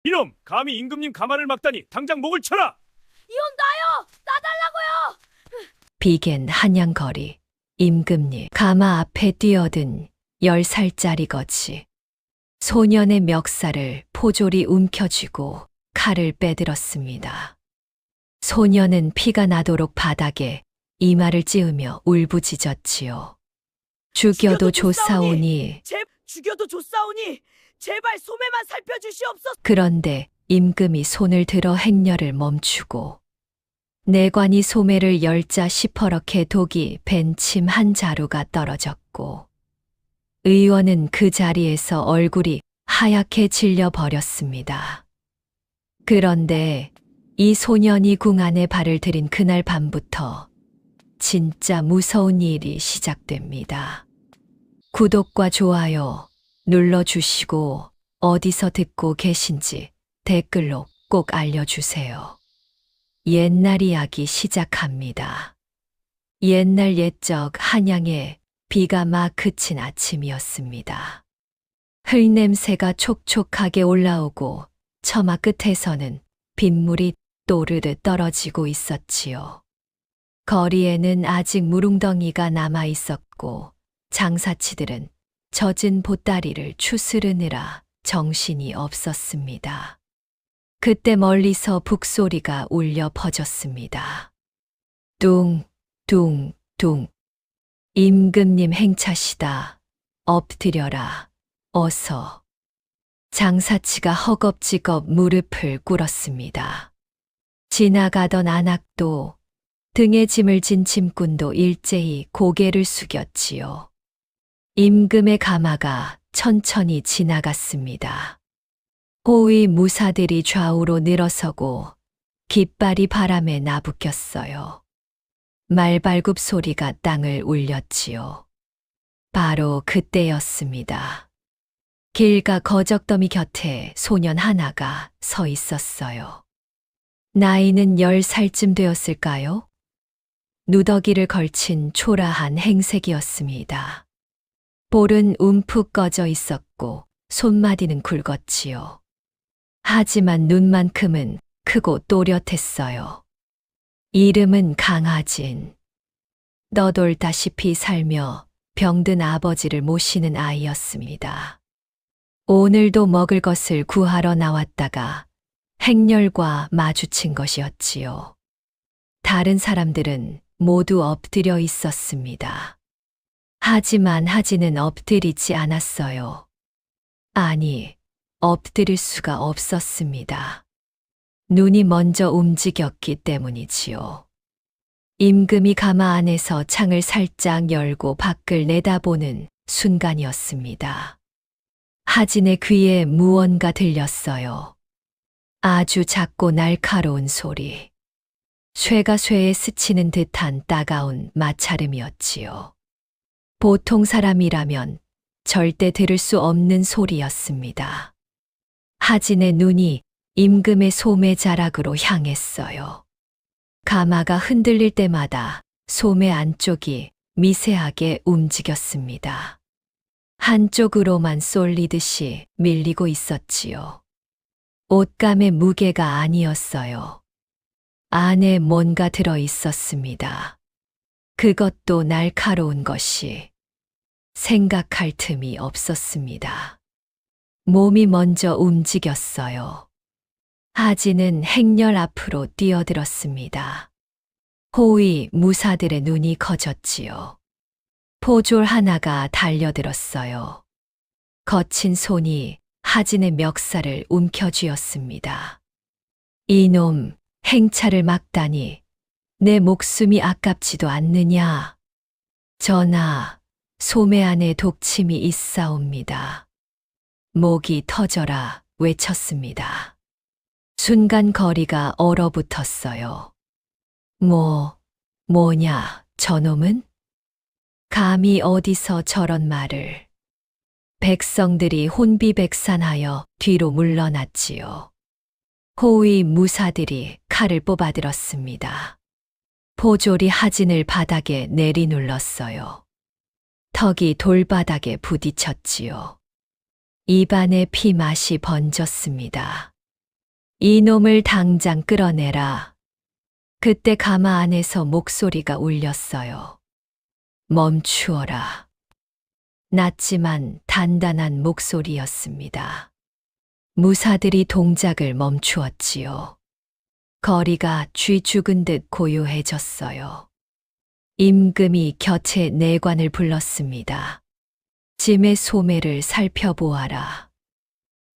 이놈, 감히 임금님 가마를 막다니 당장 목을 쳐라! 이혼 나요! 나달라고요! 비갠 한양거리, 임금님 가마 앞에 뛰어든 10살짜리 거지. 소년의 멱살을 포졸이 움켜쥐고 칼을 빼들었습니다. 소년은 피가 나도록 바닥에 이마를 찌으며 울부짖었지요. 죽여도 좋사오니. 죽여도 좋사오니 제발 소매만 살펴주시옵소서. 그런데 임금이 손을 들어 행렬을 멈추고 내관이 소매를 열자 시퍼렇게 독이 밴 침 한 자루가 떨어졌고 의원은 그 자리에서 얼굴이 하얗게 질려 버렸습니다. 그런데 이 소년이 궁 안에 발을 들인 그날 밤부터 진짜 무서운 일이 시작됩니다. 구독과 좋아요 눌러주시고 어디서 듣고 계신지 댓글로 꼭 알려주세요. 옛날 이야기 시작합니다. 옛날 옛적 한양에 비가 막 그친 아침이었습니다. 흙냄새가 촉촉하게 올라오고 처마 끝에서는 빗물이 또르르 떨어지고 있었지요. 거리에는 아직 무릉덩이가 남아 있었고 장사치들은 젖은 보따리를 추스르느라 정신이 없었습니다. 그때 멀리서 북소리가 울려 퍼졌습니다. 둥, 둥, 둥. 임금님 행차시다. 엎드려라. 어서. 장사치가 허겁지겁 무릎을 꿇었습니다. 지나가던 안악도 등에 짐을 진 짐꾼도 일제히 고개를 숙였지요. 임금의 가마가 천천히 지나갔습니다. 호위 무사들이 좌우로 늘어서고 깃발이 바람에 나부꼈어요. 말발굽 소리가 땅을 울렸지요. 바로 그때였습니다. 길가 거적더미 곁에 소년 하나가 서 있었어요. 나이는 10살쯤 되었을까요? 누더기를 걸친 초라한 행색이었습니다. 볼은 움푹 꺼져 있었고 손마디는 굵었지요. 하지만 눈만큼은 크고 또렷했어요. 이름은 강하진. 너돌다시피 살며 병든 아버지를 모시는 아이였습니다. 오늘도 먹을 것을 구하러 나왔다가 행렬과 마주친 것이었지요. 다른 사람들은 모두 엎드려 있었습니다. 하지만 하진은 엎드리지 않았어요. 아니, 엎드릴 수가 없었습니다. 눈이 먼저 움직였기 때문이지요. 임금이 가마 안에서 창을 살짝 열고 밖을 내다보는 순간이었습니다. 하진의 귀에 무언가 들렸어요. 아주 작고 날카로운 소리. 쇠가 쇠에 스치는 듯한 따가운 마찰음이었지요. 보통 사람이라면 절대 들을 수 없는 소리였습니다. 하진의 눈이 임금의 소매 자락으로 향했어요. 가마가 흔들릴 때마다 소매 안쪽이 미세하게 움직였습니다. 한쪽으로만 쏠리듯이 밀리고 있었지요. 옷감의 무게가 아니었어요. 안에 뭔가 들어 있었습니다. 그것도 날카로운 것이. 생각할 틈이 없었습니다. 몸이 먼저 움직였어요. 하진은 행렬 앞으로 뛰어들었습니다. 호위 무사들의 눈이 커졌지요. 포졸 하나가 달려들었어요. 거친 손이 하진의 멱살을 움켜쥐었습니다. 이놈, 행차를 막다니 내 목숨이 아깝지도 않느냐. 전하, 소매 안에 독침이 있사옵니다. 목이 터져라 외쳤습니다. 순간 거리가 얼어붙었어요. 뭐냐, 저놈은? 감히 어디서 저런 말을. 백성들이 혼비백산하여 뒤로 물러났지요. 호위 무사들이 칼을 뽑아들었습니다. 포졸이 하진을 바닥에 내리눌렀어요. 턱이 돌바닥에 부딪혔지요. 입안에 피맛이 번졌습니다. 이놈을 당장 끌어내라. 그때 가마 안에서 목소리가 울렸어요. 멈추어라. 낮지만 단단한 목소리였습니다. 무사들이 동작을 멈추었지요. 거리가 쥐 죽은 듯 고요해졌어요. 임금이 곁에 내관을 불렀습니다. 짐의 소매를 살펴보아라.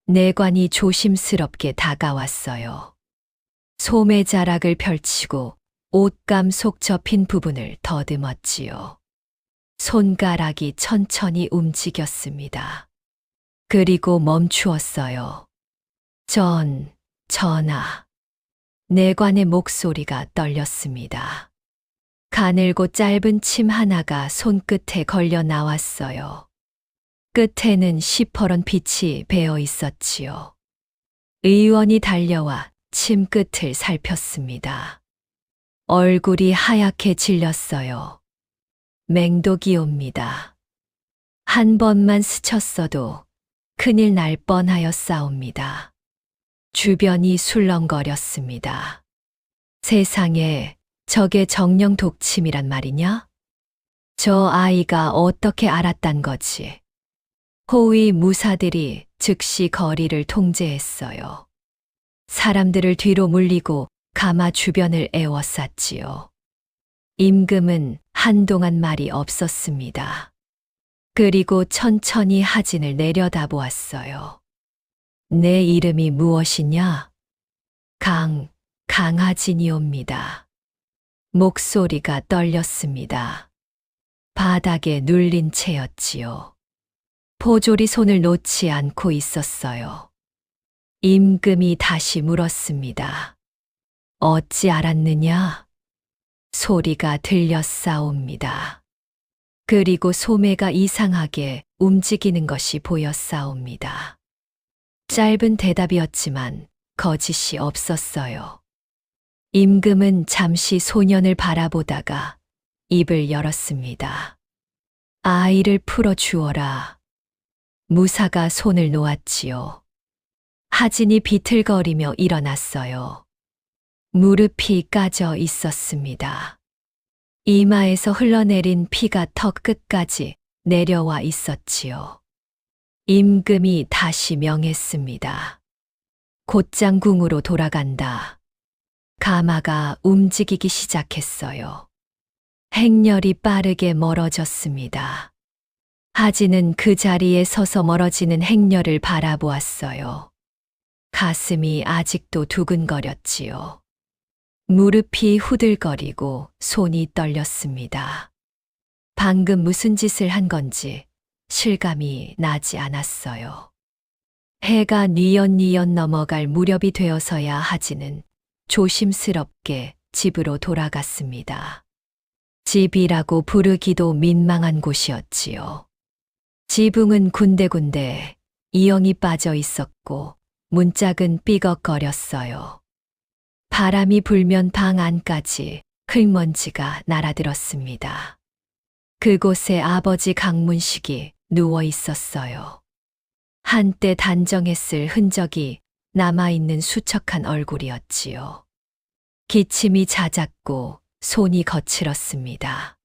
내관이 조심스럽게 다가왔어요. 소매 자락을 펼치고 옷감 속 접힌 부분을 더듬었지요. 손가락이 천천히 움직였습니다. 그리고 멈추었어요. 전하. 내관의 목소리가 떨렸습니다. 가늘고 짧은 침 하나가 손끝에 걸려 나왔어요. 끝에는 시퍼런 빛이 배어 있었지요. 의원이 달려와 침 끝을 살폈습니다. 얼굴이 하얗게 질렸어요. 맹독이옵니다. 한 번만 스쳤어도 큰일 날 뻔하였사옵니다. 주변이 술렁거렸습니다. 세상에 저게 정령 독침이란 말이냐? 저 아이가 어떻게 알았단 거지? 호위 무사들이 즉시 거리를 통제했어요. 사람들을 뒤로 물리고 가마 주변을 에워쌌지요. 임금은 한동안 말이 없었습니다. 그리고 천천히 하진을 내려다보았어요. 내 이름이 무엇이냐? 강하진이옵니다. 목소리가 떨렸습니다. 바닥에 눌린 채였지요. 포졸이 손을 놓지 않고 있었어요. 임금이 다시 물었습니다. 어찌 알았느냐? 소리가 들렸사옵니다. 그리고 소매가 이상하게 움직이는 것이 보였사옵니다. 짧은 대답이었지만 거짓이 없었어요. 임금은 잠시 소년을 바라보다가 입을 열었습니다. 아이를 풀어주어라. 무사가 손을 놓았지요. 하진이 비틀거리며 일어났어요. 무릎이 까져 있었습니다. 이마에서 흘러내린 피가 턱 끝까지 내려와 있었지요. 임금이 다시 명했습니다. 곧장 궁으로 돌아간다. 가마가 움직이기 시작했어요. 행렬이 빠르게 멀어졌습니다. 하진은 그 자리에 서서 멀어지는 행렬을 바라보았어요. 가슴이 아직도 두근거렸지요. 무릎이 후들거리고 손이 떨렸습니다. 방금 무슨 짓을 한 건지 실감이 나지 않았어요. 해가 뉘엿뉘엿 넘어갈 무렵이 되어서야 하지는 조심스럽게 집으로 돌아갔습니다. 집이라고 부르기도 민망한 곳이었지요. 지붕은 군데군데 이엉이 빠져 있었고 문짝은 삐걱거렸어요. 바람이 불면 방 안까지 흙먼지가 날아들었습니다. 그곳에 아버지 강문식이 누워 있었어요. 한때 단정했을 흔적이 남아있는 수척한 얼굴이었지요. 기침이 잦았고 손이 거칠었습니다.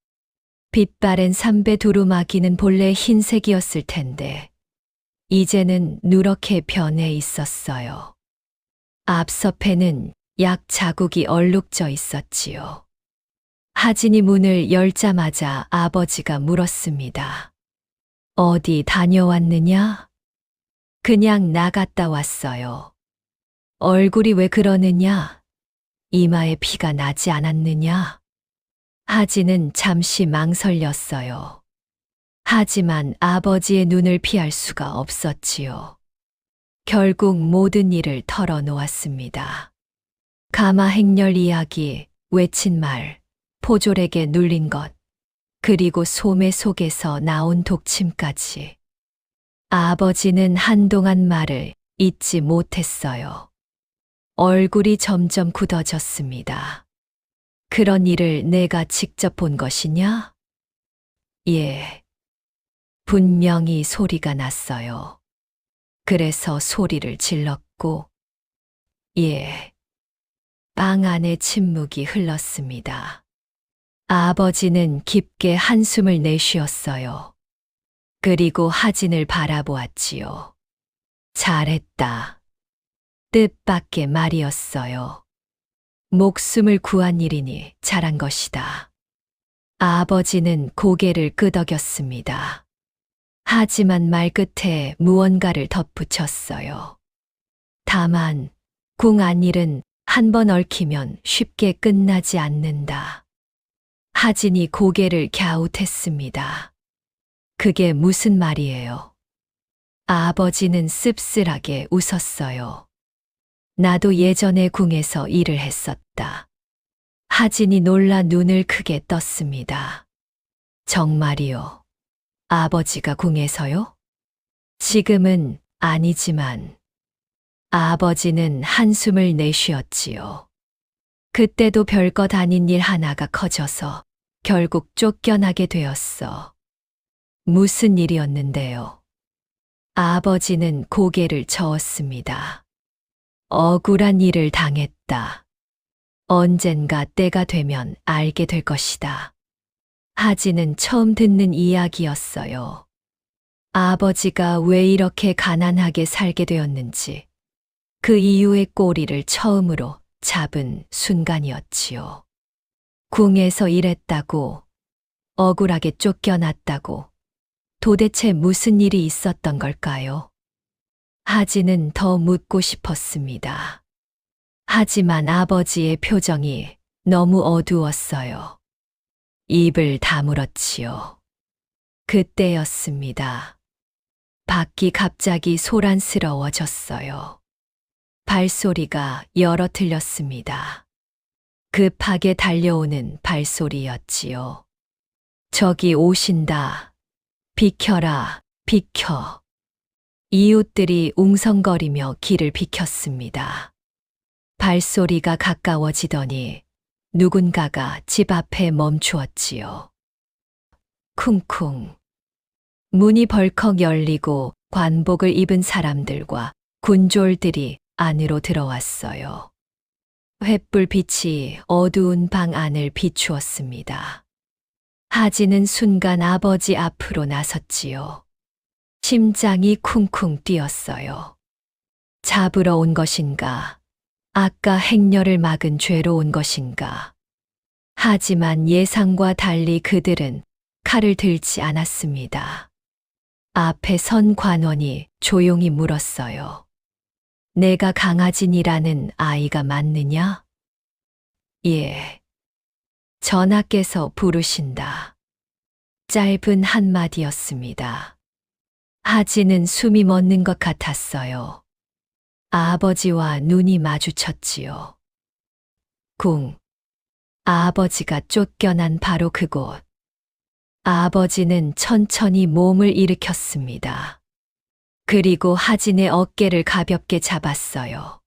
빛바랜 삼배 두루마기는 본래 흰색이었을 텐데 이제는 누렇게 변해 있었어요. 앞섭에는 약 자국이 얼룩져 있었지요. 하진이 문을 열자마자 아버지가 물었습니다. 어디 다녀왔느냐? 그냥 나갔다 왔어요. 얼굴이 왜 그러느냐? 이마에 피가 나지 않았느냐? 하진은 잠시 망설였어요. 하지만 아버지의 눈을 피할 수가 없었지요. 결국 모든 일을 털어놓았습니다. 가마 행렬 이야기, 외친 말, 포졸에게 눌린 것, 그리고 소매 속에서 나온 독침까지. 아버지는 한동안 말을 잊지 못했어요. 얼굴이 점점 굳어졌습니다. 그런 일을 내가 직접 본 것이냐? 예. 분명히 소리가 났어요. 그래서 소리를 질렀고, 예. 방 안에 침묵이 흘렀습니다. 아버지는 깊게 한숨을 내쉬었어요. 그리고 하진을 바라보았지요. 잘했다. 뜻밖의 말이었어요. 목숨을 구한 일이니 잘한 것이다. 아버지는 고개를 끄덕였습니다. 하지만 말끝에 무언가를 덧붙였어요. 다만 궁 안일은 한 번 얽히면 쉽게 끝나지 않는다. 하진이 고개를 갸웃했습니다. 그게 무슨 말이에요? 아버지는 씁쓸하게 웃었어요. 나도 예전에 궁에서 일을 했었다. 하진이 놀라 눈을 크게 떴습니다. 정말이요? 아버지가 궁에서요? 지금은 아니지만 아버지는 한숨을 내쉬었지요. 그때도 별것 아닌 일 하나가 커져서 결국 쫓겨나게 되었어. 무슨 일이었는데요? 아버지는 고개를 저었습니다. 억울한 일을 당했다. 언젠가 때가 되면 알게 될 것이다. 하진은 처음 듣는 이야기였어요. 아버지가 왜 이렇게 가난하게 살게 되었는지, 그 이유의 꼬리를 처음으로 잡은 순간이었지요. 궁에서 일했다고, 억울하게 쫓겨났다고, 도대체 무슨 일이 있었던 걸까요? 하진은 더 묻고 싶었습니다. 하지만 아버지의 표정이 너무 어두웠어요. 입을 다물었지요. 그때였습니다. 밖이 갑자기 소란스러워졌어요. 발소리가 여러 들렸습니다. 급하게 달려오는 발소리였지요. 저기 오신다. 비켜라, 비켜. 이웃들이 웅성거리며 길을 비켰습니다. 발소리가 가까워지더니 누군가가 집 앞에 멈추었지요. 쿵쿵. 문이 벌컥 열리고 관복을 입은 사람들과 군졸들이 안으로 들어왔어요. 횃불빛이 어두운 방 안을 비추었습니다. 하진은 순간 아버지 앞으로 나섰지요. 심장이 쿵쿵 뛰었어요. 잡으러 온 것인가? 아까 행렬을 막은 죄로 온 것인가? 하지만 예상과 달리 그들은 칼을 들지 않았습니다. 앞에 선 관원이 조용히 물었어요. 내가 강하진이라는 아이가 맞느냐? 예. 전하께서 부르신다. 짧은 한마디였습니다. 하진은 숨이 멎는 것 같았어요. 아버지와 눈이 마주쳤지요. 궁. 아버지가 쫓겨난 바로 그곳. 아버지는 천천히 몸을 일으켰습니다. 그리고 하진의 어깨를 가볍게 잡았어요.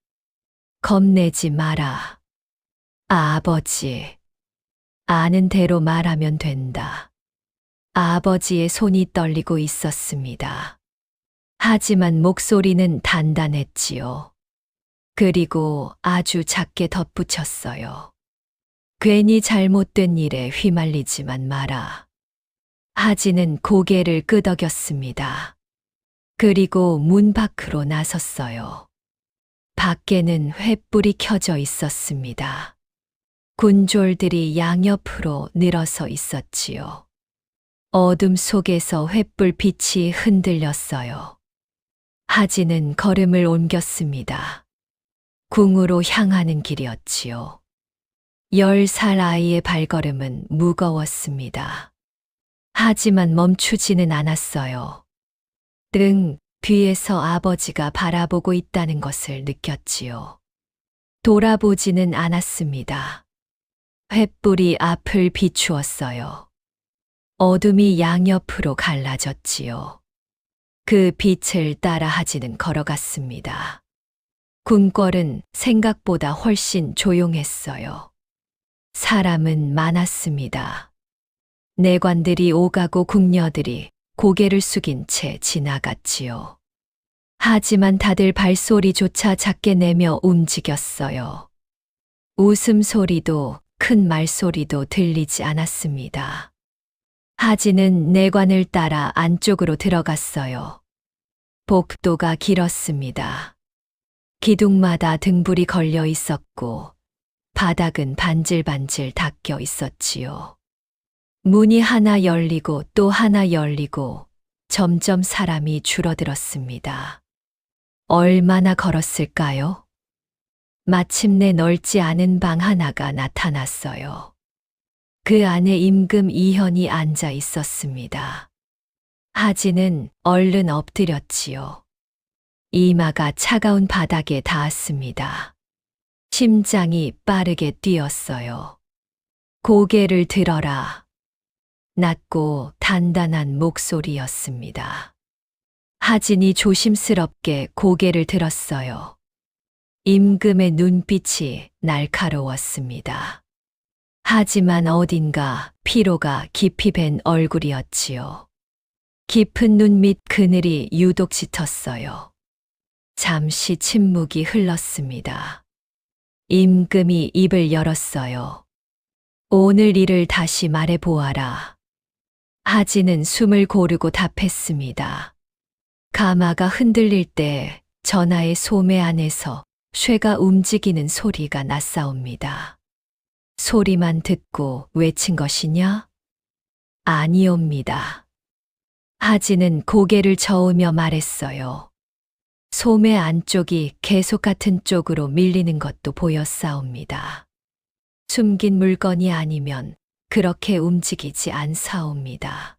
겁내지 마라. 아버지. 아는 대로 말하면 된다. 아버지의 손이 떨리고 있었습니다. 하지만 목소리는 단단했지요. 그리고 아주 작게 덧붙였어요. 괜히 잘못된 일에 휘말리지만 마라. 하진은 고개를 끄덕였습니다. 그리고 문 밖으로 나섰어요. 밖에는 횃불이 켜져 있었습니다. 군졸들이 양옆으로 늘어서 있었지요. 어둠 속에서 횃불 빛이 흔들렸어요. 하진은 걸음을 옮겼습니다. 궁으로 향하는 길이었지요. 10살 아이의 발걸음은 무거웠습니다. 하지만 멈추지는 않았어요. 등 뒤에서 아버지가 바라보고 있다는 것을 느꼈지요. 돌아보지는 않았습니다. 횃불이 앞을 비추었어요. 어둠이 양옆으로 갈라졌지요. 그 빛을 따라 하진은 걸어갔습니다. 궁궐은 생각보다 훨씬 조용했어요. 사람은 많았습니다. 내관들이 오가고 궁녀들이 고개를 숙인 채 지나갔지요. 하지만 다들 발소리조차 작게 내며 움직였어요. 웃음소리도 큰 말소리도 들리지 않았습니다. 하진은 내관을 따라 안쪽으로 들어갔어요. 복도가 길었습니다. 기둥마다 등불이 걸려 있었고 바닥은 반질반질 닦여 있었지요. 문이 하나 열리고 또 하나 열리고 점점 사람이 줄어들었습니다. 얼마나 걸었을까요? 마침내 넓지 않은 방 하나가 나타났어요. 그 안에 임금 이현이 앉아 있었습니다. 하진은 얼른 엎드렸지요. 이마가 차가운 바닥에 닿았습니다. 심장이 빠르게 뛰었어요. 고개를 들어라. 낮고 단단한 목소리였습니다. 하진이 조심스럽게 고개를 들었어요. 임금의 눈빛이 날카로웠습니다. 하지만 어딘가 피로가 깊이 밴 얼굴이었지요. 깊은 눈 밑 그늘이 유독 짙었어요. 잠시 침묵이 흘렀습니다. 임금이 입을 열었어요. 오늘 일을 다시 말해보아라. 하진은 숨을 고르고 답했습니다. 가마가 흔들릴 때 전하의 소매 안에서 쇠가 움직이는 소리가 났사옵니다. 소리만 듣고 외친 것이냐? 아니옵니다. 하진은 고개를 저으며 말했어요. 소매 안쪽이 계속 같은 쪽으로 밀리는 것도 보였사옵니다. 숨긴 물건이 아니면 그렇게 움직이지 않사옵니다.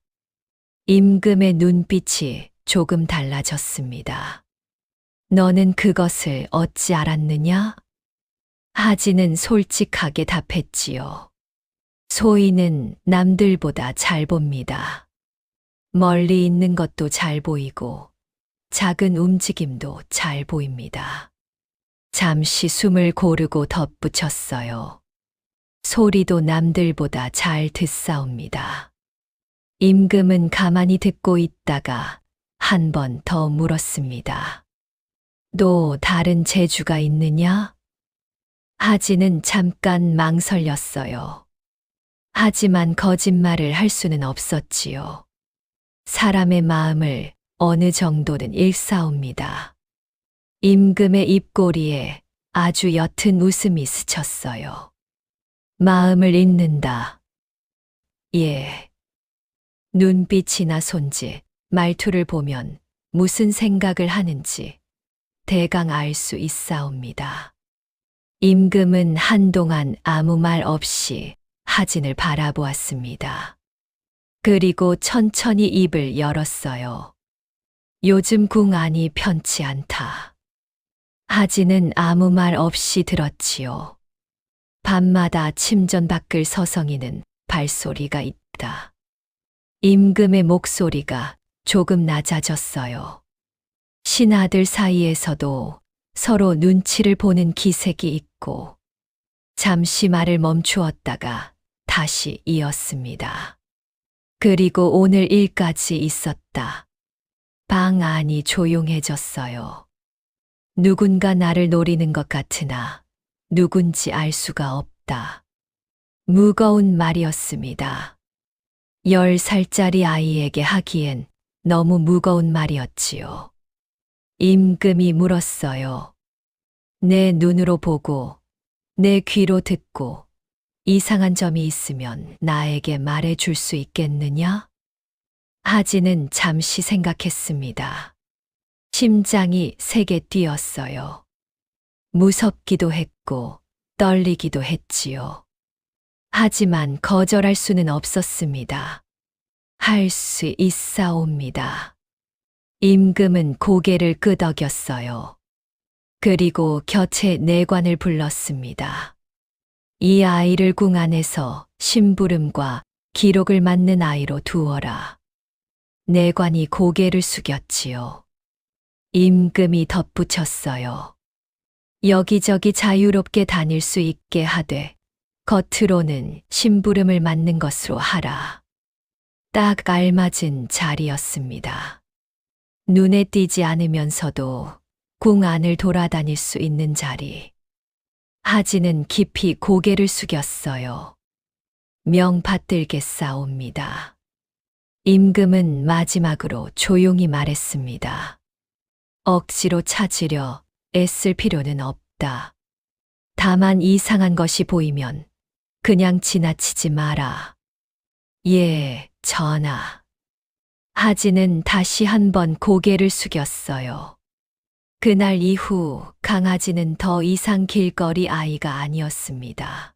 임금의 눈빛이 조금 달라졌습니다. 너는 그것을 어찌 알았느냐? 하진은 솔직하게 답했지요. 소인은 남들보다 잘 봅니다. 멀리 있는 것도 잘 보이고 작은 움직임도 잘 보입니다. 잠시 숨을 고르고 덧붙였어요. 소리도 남들보다 잘 듣사옵니다. 임금은 가만히 듣고 있다가 한 번 더 물었습니다. 또 다른 재주가 있느냐? 하진은 잠깐 망설였어요. 하지만 거짓말을 할 수는 없었지요. 사람의 마음을 어느 정도는 읽사옵니다. 임금의 입꼬리에 아주 옅은 웃음이 스쳤어요. 마음을 읽는다. 예. 눈빛이나 손짓, 말투를 보면 무슨 생각을 하는지 대강 알 수 있사옵니다. 임금은 한동안 아무 말 없이 하진을 바라보았습니다. 그리고 천천히 입을 열었어요. 요즘 궁 안이 편치 않다. 하진은 아무 말 없이 들었지요. 밤마다 침전 밖을 서성이는 발소리가 있다. 임금의 목소리가 조금 낮아졌어요. 신하들 사이에서도 서로 눈치를 보는 기색이 있고 잠시 말을 멈추었다가 다시 이었습니다. 그리고 오늘 일까지 있었다. 방 안이 조용해졌어요. 누군가 나를 노리는 것 같으나 누군지 알 수가 없다. 무거운 말이었습니다. 10살짜리 아이에게 하기엔 너무 무거운 말이었지요. 임금이 물었어요. 내 눈으로 보고 내 귀로 듣고 이상한 점이 있으면 나에게 말해 줄 수 있겠느냐? 하진은 잠시 생각했습니다. 심장이 세게 뛰었어요. 무섭기도 했고 떨리기도 했지요. 하지만 거절할 수는 없었습니다. 할 수 있사옵니다. 임금은 고개를 끄덕였어요. 그리고 곁에 내관을 불렀습니다. 이 아이를 궁 안에서 심부름과 기록을 맡는 아이로 두어라. 내관이 고개를 숙였지요. 임금이 덧붙였어요. 여기저기 자유롭게 다닐 수 있게 하되 겉으로는 심부름을 맡는 것으로 하라. 딱 알맞은 자리였습니다. 눈에 띄지 않으면서도 궁 안을 돌아다닐 수 있는 자리. 하진은 깊이 고개를 숙였어요. 명받들겠사옵니다. 임금은 마지막으로 조용히 말했습니다. 억지로 찾으려 애쓸 필요는 없다. 다만 이상한 것이 보이면 그냥 지나치지 마라. 예, 전하. 하진은 다시 한번 고개를 숙였어요. 그날 이후 강아지는 더 이상 길거리 아이가 아니었습니다.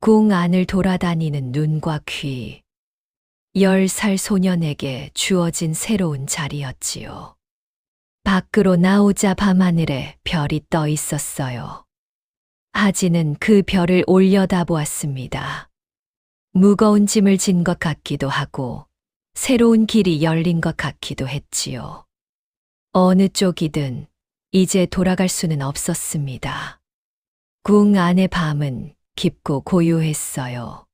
궁 안을 돌아다니는 눈과 귀. 10살 소년에게 주어진 새로운 자리였지요. 밖으로 나오자 밤하늘에 별이 떠 있었어요. 하진은 그 별을 올려다보았습니다. 무거운 짐을 진 것 같기도 하고 새로운 길이 열린 것 같기도 했지요. 어느 쪽이든 이제 돌아갈 수는 없었습니다. 궁 안의 밤은 깊고 고요했어요.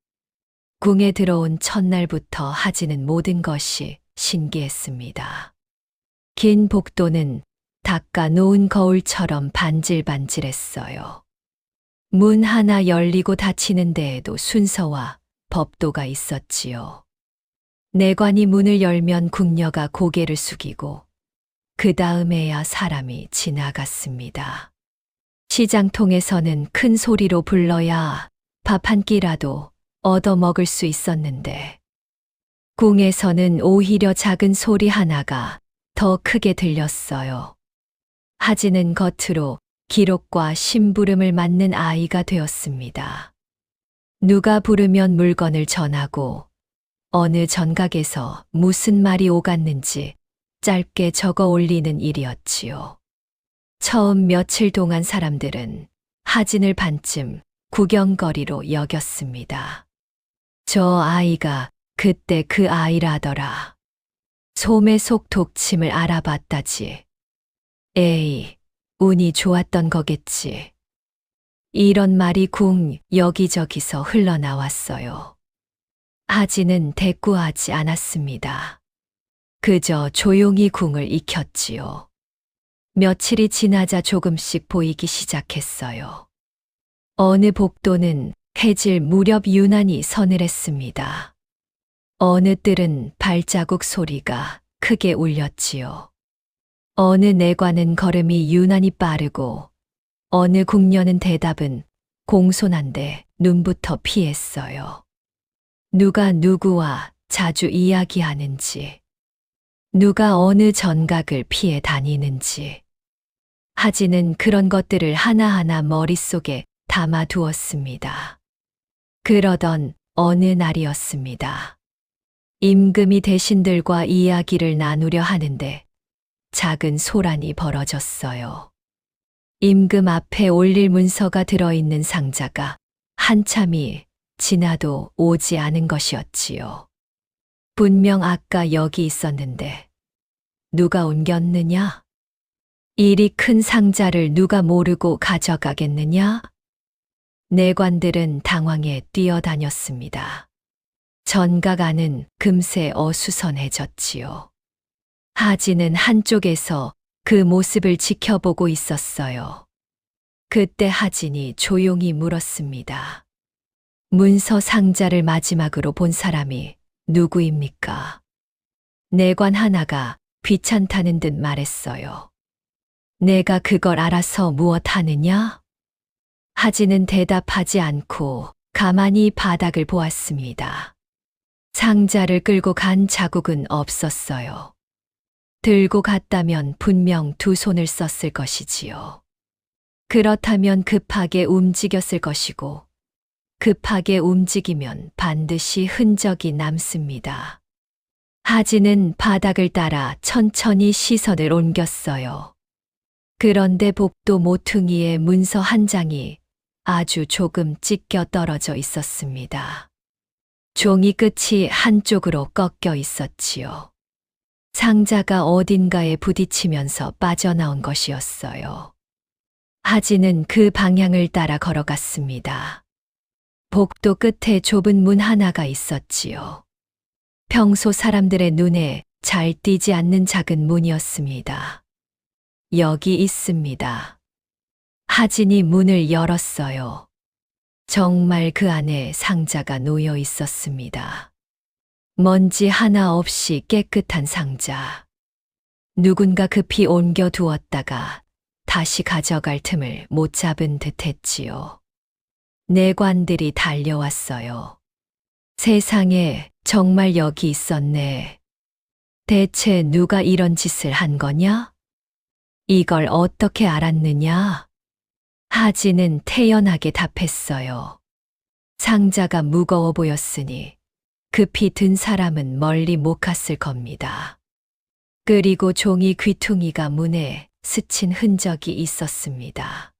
궁에 들어온 첫날부터 하진은 모든 것이 신기했습니다. 긴 복도는 닦아 놓은 거울처럼 반질반질했어요. 문 하나 열리고 닫히는 데에도 순서와 법도가 있었지요. 내관이 문을 열면 궁녀가 고개를 숙이고 그 다음에야 사람이 지나갔습니다. 시장통에서는 큰 소리로 불러야 밥 한 끼라도 얻어먹을 수 있었는데 궁에서는 오히려 작은 소리 하나가 더 크게 들렸어요. 하진은 겉으로 기록과 심부름을 맡는 아이가 되었습니다. 누가 부르면 물건을 전하고 어느 전각에서 무슨 말이 오갔는지 짧게 적어 올리는 일이었지요. 처음 며칠 동안 사람들은 하진을 반쯤 구경거리로 여겼습니다. 저 아이가 그때 그 아이라더라. 소매 속 독침을 알아봤다지. 에이, 운이 좋았던 거겠지. 이런 말이 궁 여기저기서 흘러나왔어요. 하진은 대꾸하지 않았습니다. 그저 조용히 궁을 익혔지요. 며칠이 지나자 조금씩 보이기 시작했어요. 어느 복도는 해질 무렵 유난히 서늘했습니다. 어느 뜰은 발자국 소리가 크게 울렸지요. 어느 내관은 걸음이 유난히 빠르고 어느 궁녀는 대답은 공손한데 눈부터 피했어요. 누가 누구와 자주 이야기하는지, 누가 어느 전각을 피해 다니는지. 하진은 그런 것들을 하나하나 머릿속에 담아두었습니다. 그러던 어느 날이었습니다. 임금이 대신들과 이야기를 나누려 하는데 작은 소란이 벌어졌어요. 임금 앞에 올릴 문서가 들어있는 상자가 한참이 지나도 오지 않은 것이었지요. 분명 아까 여기 있었는데 누가 옮겼느냐? 이리 큰 상자를 누가 모르고 가져가겠느냐? 내관들은 당황해 뛰어다녔습니다. 전각 안은 금세 어수선해졌지요. 하진은 한쪽에서 그 모습을 지켜보고 있었어요. 그때 하진이 조용히 물었습니다. 문서 상자를 마지막으로 본 사람이 누구입니까? 내관 하나가 귀찮다는 듯 말했어요. 내가 그걸 알아서 무엇 하느냐? 하진은 대답하지 않고 가만히 바닥을 보았습니다. 상자를 끌고 간 자국은 없었어요. 들고 갔다면 분명 두 손을 썼을 것이지요. 그렇다면 급하게 움직였을 것이고, 급하게 움직이면 반드시 흔적이 남습니다. 하진은 바닥을 따라 천천히 시선을 옮겼어요. 그런데 복도 모퉁이에 문서 한 장이 아주 조금 찢겨 떨어져 있었습니다. 종이 끝이 한쪽으로 꺾여 있었지요. 상자가 어딘가에 부딪히면서 빠져나온 것이었어요. 하진은 그 방향을 따라 걸어갔습니다. 복도 끝에 좁은 문 하나가 있었지요. 평소 사람들의 눈에 잘 띄지 않는 작은 문이었습니다. 여기 있습니다. 하진이 문을 열었어요. 정말 그 안에 상자가 놓여 있었습니다. 먼지 하나 없이 깨끗한 상자. 누군가 급히 옮겨 두었다가 다시 가져갈 틈을 못 잡은 듯 했지요. 내관들이 달려왔어요. 세상에, 정말 여기 있었네. 대체 누가 이런 짓을 한 거냐? 이걸 어떻게 알았느냐? 하진은 태연하게 답했어요. 상자가 무거워 보였으니 급히 든 사람은 멀리 못 갔을 겁니다. 그리고 종이 귀퉁이가 문에 스친 흔적이 있었습니다.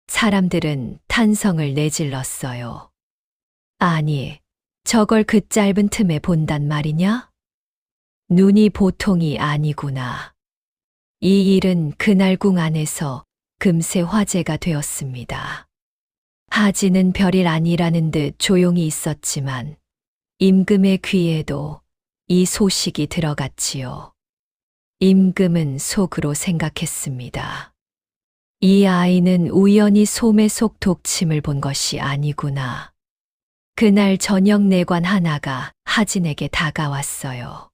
사람들은 탄성을 내질렀어요. 아니, 저걸 그 짧은 틈에 본단 말이냐? 눈이 보통이 아니구나. 이 일은 그날 궁 안에서 금세 화제가 되었습니다. 하진은 별일 아니라는 듯 조용히 있었지만 임금의 귀에도 이 소식이 들어갔지요. 임금은 속으로 생각했습니다. 이 아이는 우연히 소매 속 독침을 본 것이 아니구나. 그날 저녁 내관 하나가 하진에게 다가왔어요.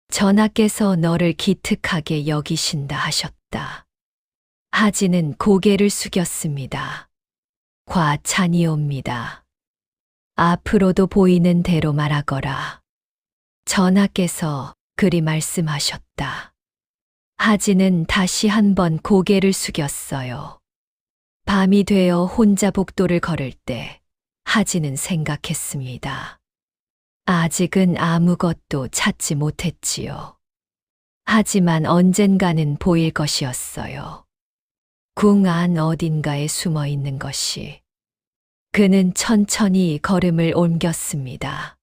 전하께서 너를 기특하게 여기신다 하셨다. 하진은 고개를 숙였습니다. 과찬이옵니다. 앞으로도 보이는 대로 말하거라. 전하께서 그리 말씀하셨다. 하진은 다시 한번 고개를 숙였어요. 밤이 되어 혼자 복도를 걸을 때 하진은 생각했습니다. 아직은 아무것도 찾지 못했지요. 하지만 언젠가는 보일 것이었어요. 궁 안 어딘가에 숨어 있는 것이. 그는 천천히 걸음을 옮겼습니다.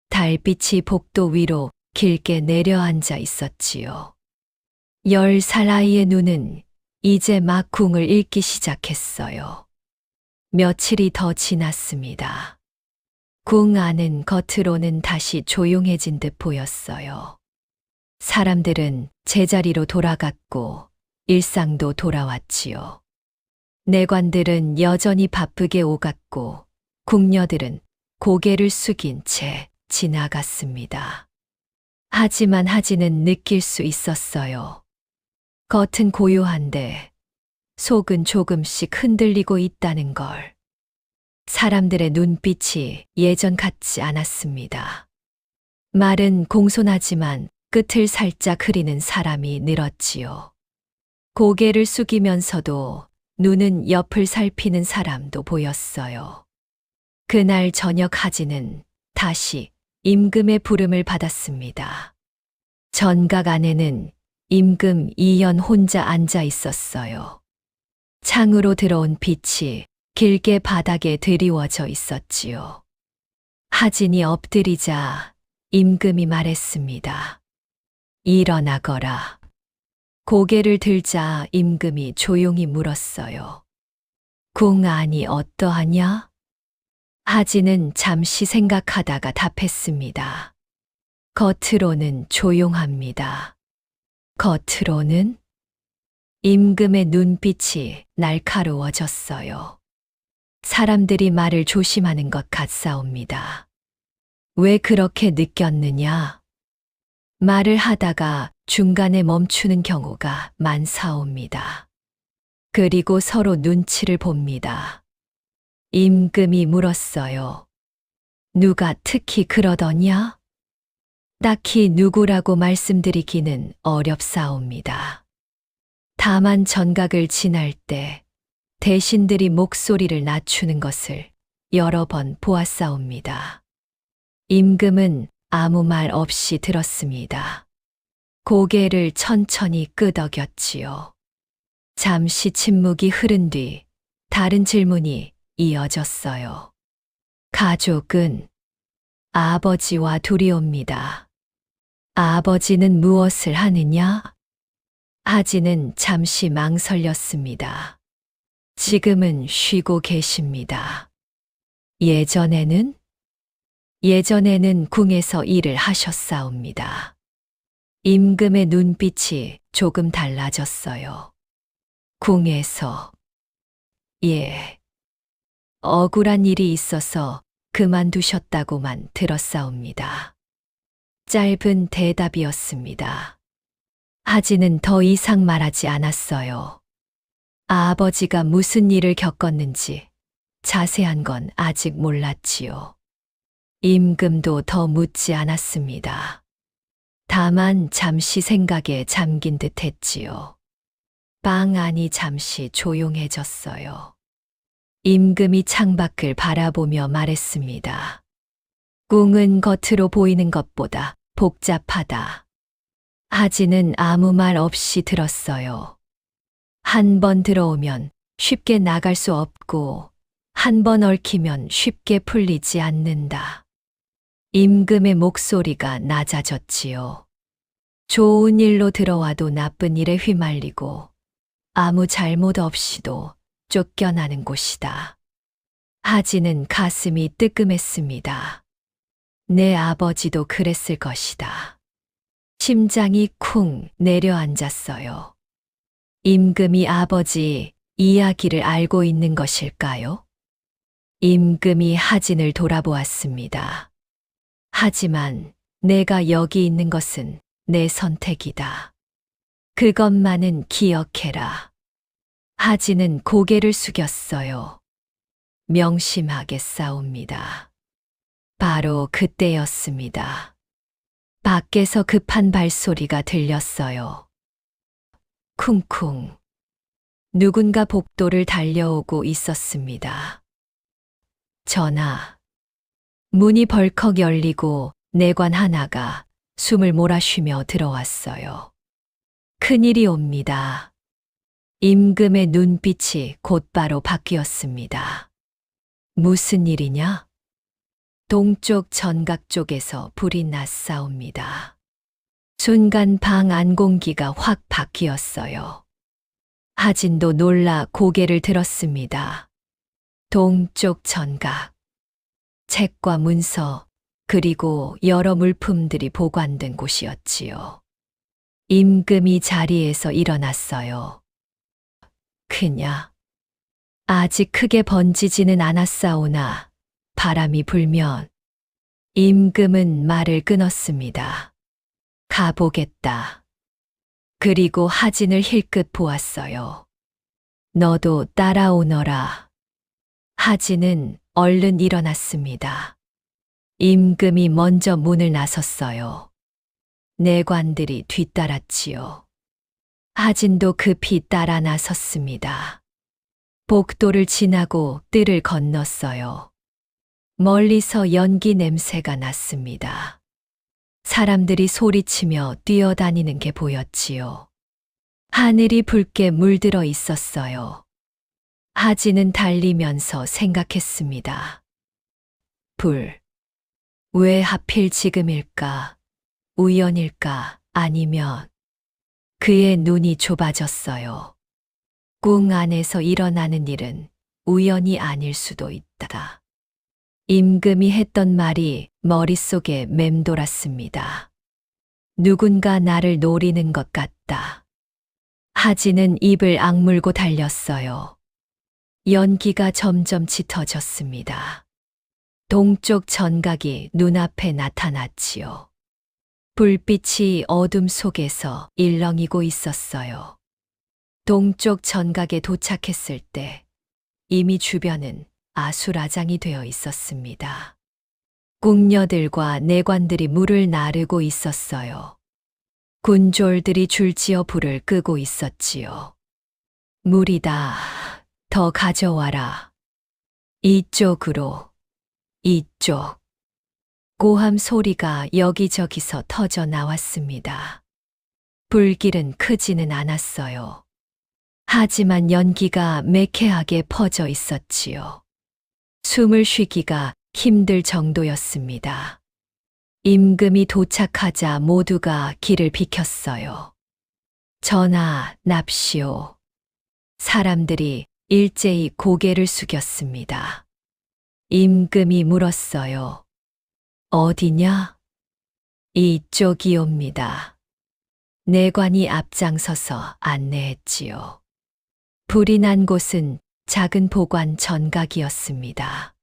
달빛이 복도 위로 길게 내려앉아 있었지요. 10살 아이의 눈은 이제 막 궁을 읽기 시작했어요. 며칠이 더 지났습니다. 궁 안은 겉으로는 다시 조용해진 듯 보였어요. 사람들은 제자리로 돌아갔고 일상도 돌아왔지요. 내관들은 여전히 바쁘게 오갔고 궁녀들은 고개를 숙인 채 지나갔습니다. 하지만 하진은 느낄 수 있었어요. 겉은 고요한데 속은 조금씩 흔들리고 있다는 걸. 사람들의 눈빛이 예전 같지 않았습니다. 말은 공손하지만 끝을 살짝 흐리는 사람이 늘었지요. 고개를 숙이면서도 눈은 옆을 살피는 사람도 보였어요. 그날 저녁 하진은 다시 임금의 부름을 받았습니다. 전각 안에는 임금 이연 혼자 앉아 있었어요. 창으로 들어온 빛이 길게 바닥에 드리워져 있었지요. 하진이 엎드리자 임금이 말했습니다. 일어나거라. 고개를 들자 임금이 조용히 물었어요. 궁 안이 어떠하냐? 하진은 잠시 생각하다가 답했습니다. 겉으로는 조용합니다. 겉으로는? 임금의 눈빛이 날카로워졌어요. 사람들이 말을 조심하는 것 같사옵니다. 왜 그렇게 느꼈느냐? 말을 하다가 중간에 멈추는 경우가 많사옵니다. 그리고 서로 눈치를 봅니다. 임금이 물었어요. 누가 특히 그러더냐? 딱히 누구라고 말씀드리기는 어렵사옵니다. 다만 전각을 지날 때 대신들이 목소리를 낮추는 것을 여러 번 보았사옵니다. 임금은 아무 말 없이 들었습니다. 고개를 천천히 끄덕였지요. 잠시 침묵이 흐른 뒤 다른 질문이 이어졌어요. 가족은 아버지와 둘이옵니다. 아버지는 무엇을 하느냐? 하진은 잠시 망설였습니다. 지금은 쉬고 계십니다. 예전에는? 예전에는 궁에서 일을 하셨사옵니다. 임금의 눈빛이 조금 달라졌어요. 궁에서, 예, 억울한 일이 있어서 그만두셨다고만 들었사옵니다. 짧은 대답이었습니다. 하진은 더 이상 말하지 않았어요. 아버지가 무슨 일을 겪었는지 자세한 건 아직 몰랐지요. 임금도 더 묻지 않았습니다. 다만 잠시 생각에 잠긴 듯 했지요. 방 안이 잠시 조용해졌어요. 임금이 창밖을 바라보며 말했습니다. 궁은 겉으로 보이는 것보다 복잡하다. 하진은 아무 말 없이 들었어요. 한 번 들어오면 쉽게 나갈 수 없고, 한 번 얽히면 쉽게 풀리지 않는다. 임금의 목소리가 낮아졌지요. 좋은 일로 들어와도 나쁜 일에 휘말리고, 아무 잘못 없이도 쫓겨나는 곳이다. 하진은 가슴이 뜨끔했습니다. 내 아버지도 그랬을 것이다. 심장이 쿵 내려앉았어요. 임금이 아버지 이야기를 알고 있는 것일까요? 임금이 하진을 돌아보았습니다. 하지만 내가 여기 있는 것은 내 선택이다. 그것만은 기억해라. 하진은 고개를 숙였어요. 명심하겠사옵니다. 바로 그때였습니다. 밖에서 급한 발소리가 들렸어요. 쿵쿵. 누군가 복도를 달려오고 있었습니다. 전하. 문이 벌컥 열리고 내관 하나가 숨을 몰아쉬며 들어왔어요. 큰일이 옵니다. 임금의 눈빛이 곧바로 바뀌었습니다. 무슨 일이냐? 동쪽 전각 쪽에서 불이 났사옵니다. 순간 방 안 공기가 확 바뀌었어요. 하진도 놀라 고개를 들었습니다. 동쪽 전각. 책과 문서, 그리고 여러 물품들이 보관된 곳이었지요. 임금이 자리에서 일어났어요. 그냐? 아직 크게 번지지는 않았사오나 바람이 불면 임금은 말을 끊었습니다. 가보겠다. 그리고 하진을 힐끗 보았어요. 너도 따라오너라. 하진은 얼른 일어났습니다. 임금이 먼저 문을 나섰어요. 내관들이 뒤따랐지요. 하진도 급히 따라 나섰습니다. 복도를 지나고 뜰을 건넜어요. 멀리서 연기 냄새가 났습니다. 사람들이 소리치며 뛰어다니는 게 보였지요. 하늘이 붉게 물들어 있었어요. 하진은 달리면서 생각했습니다. 불. 왜 하필 지금일까? 우연일까? 아니면 그의 눈이 좁아졌어요. 궁 안에서 일어나는 일은 우연이 아닐 수도 있다. 임금이 했던 말이 머릿속에 맴돌았습니다. 누군가 나를 노리는 것 같다. 하진은 입을 악물고 달렸어요. 연기가 점점 짙어졌습니다. 동쪽 전각이 눈앞에 나타났지요. 불빛이 어둠 속에서 일렁이고 있었어요. 동쪽 전각에 도착했을 때 이미 주변은 아수라장이 되어 있었습니다. 궁녀들과 내관들이 물을 나르고 있었어요. 군졸들이 줄지어 불을 끄고 있었지요. 물이다. 더 가져와라. 이쪽으로. 이쪽. 고함 소리가 여기저기서 터져 나왔습니다. 불길은 크지는 않았어요. 하지만 연기가 매캐하게 퍼져 있었지요. 숨을 쉬기가 힘들 정도였습니다. 임금이 도착하자 모두가 길을 비켰어요. 전하, 납시오. 사람들이 일제히 고개를 숙였습니다. 임금이 물었어요. 어디냐? 이쪽이옵니다. 내관이 앞장서서 안내했지요. 불이 난 곳은 작은 보관 전각이었습니다.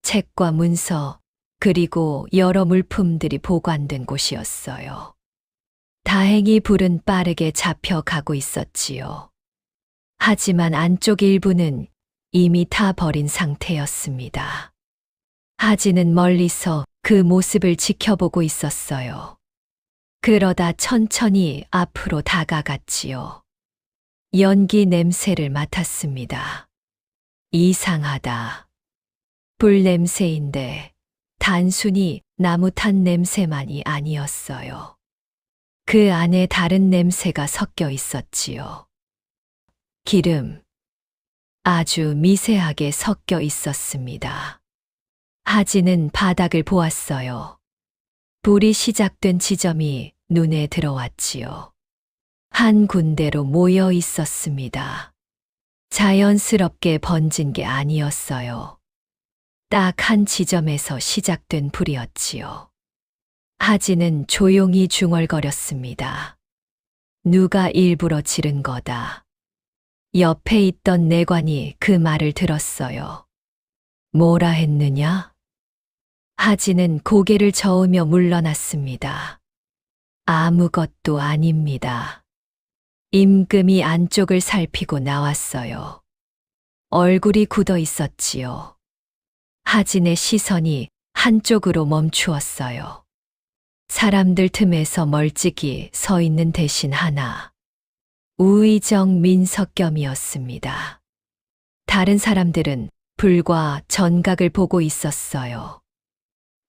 책과 문서, 그리고 여러 물품들이 보관된 곳이었어요. 다행히 불은 빠르게 잡혀가고 있었지요. 하지만 안쪽 일부는 이미 타 버린 상태였습니다. 하지는 멀리서 그 모습을 지켜보고 있었어요. 그러다 천천히 앞으로 다가갔지요. 연기 냄새를 맡았습니다. 이상하다. 불 냄새인데 단순히 나무 탄 냄새만이 아니었어요. 그 안에 다른 냄새가 섞여 있었지요. 기름. 아주 미세하게 섞여 있었습니다. 하지는 바닥을 보았어요. 불이 시작된 지점이 눈에 들어왔지요. 한 군데로 모여 있었습니다. 자연스럽게 번진 게 아니었어요. 딱 한 지점에서 시작된 불이었지요. 하지는 조용히 중얼거렸습니다. 누가 일부러 지른 거다. 옆에 있던 내관이 그 말을 들었어요. 뭐라 했느냐? 하지는 고개를 저으며 물러났습니다. 아무것도 아닙니다. 임금이 안쪽을 살피고 나왔어요. 얼굴이 굳어 있었지요. 하진의 시선이 한쪽으로 멈추었어요. 사람들 틈에서 멀찍이 서 있는 대신 하나. 우의정 민석겸이었습니다. 다른 사람들은 불과 전각을 보고 있었어요.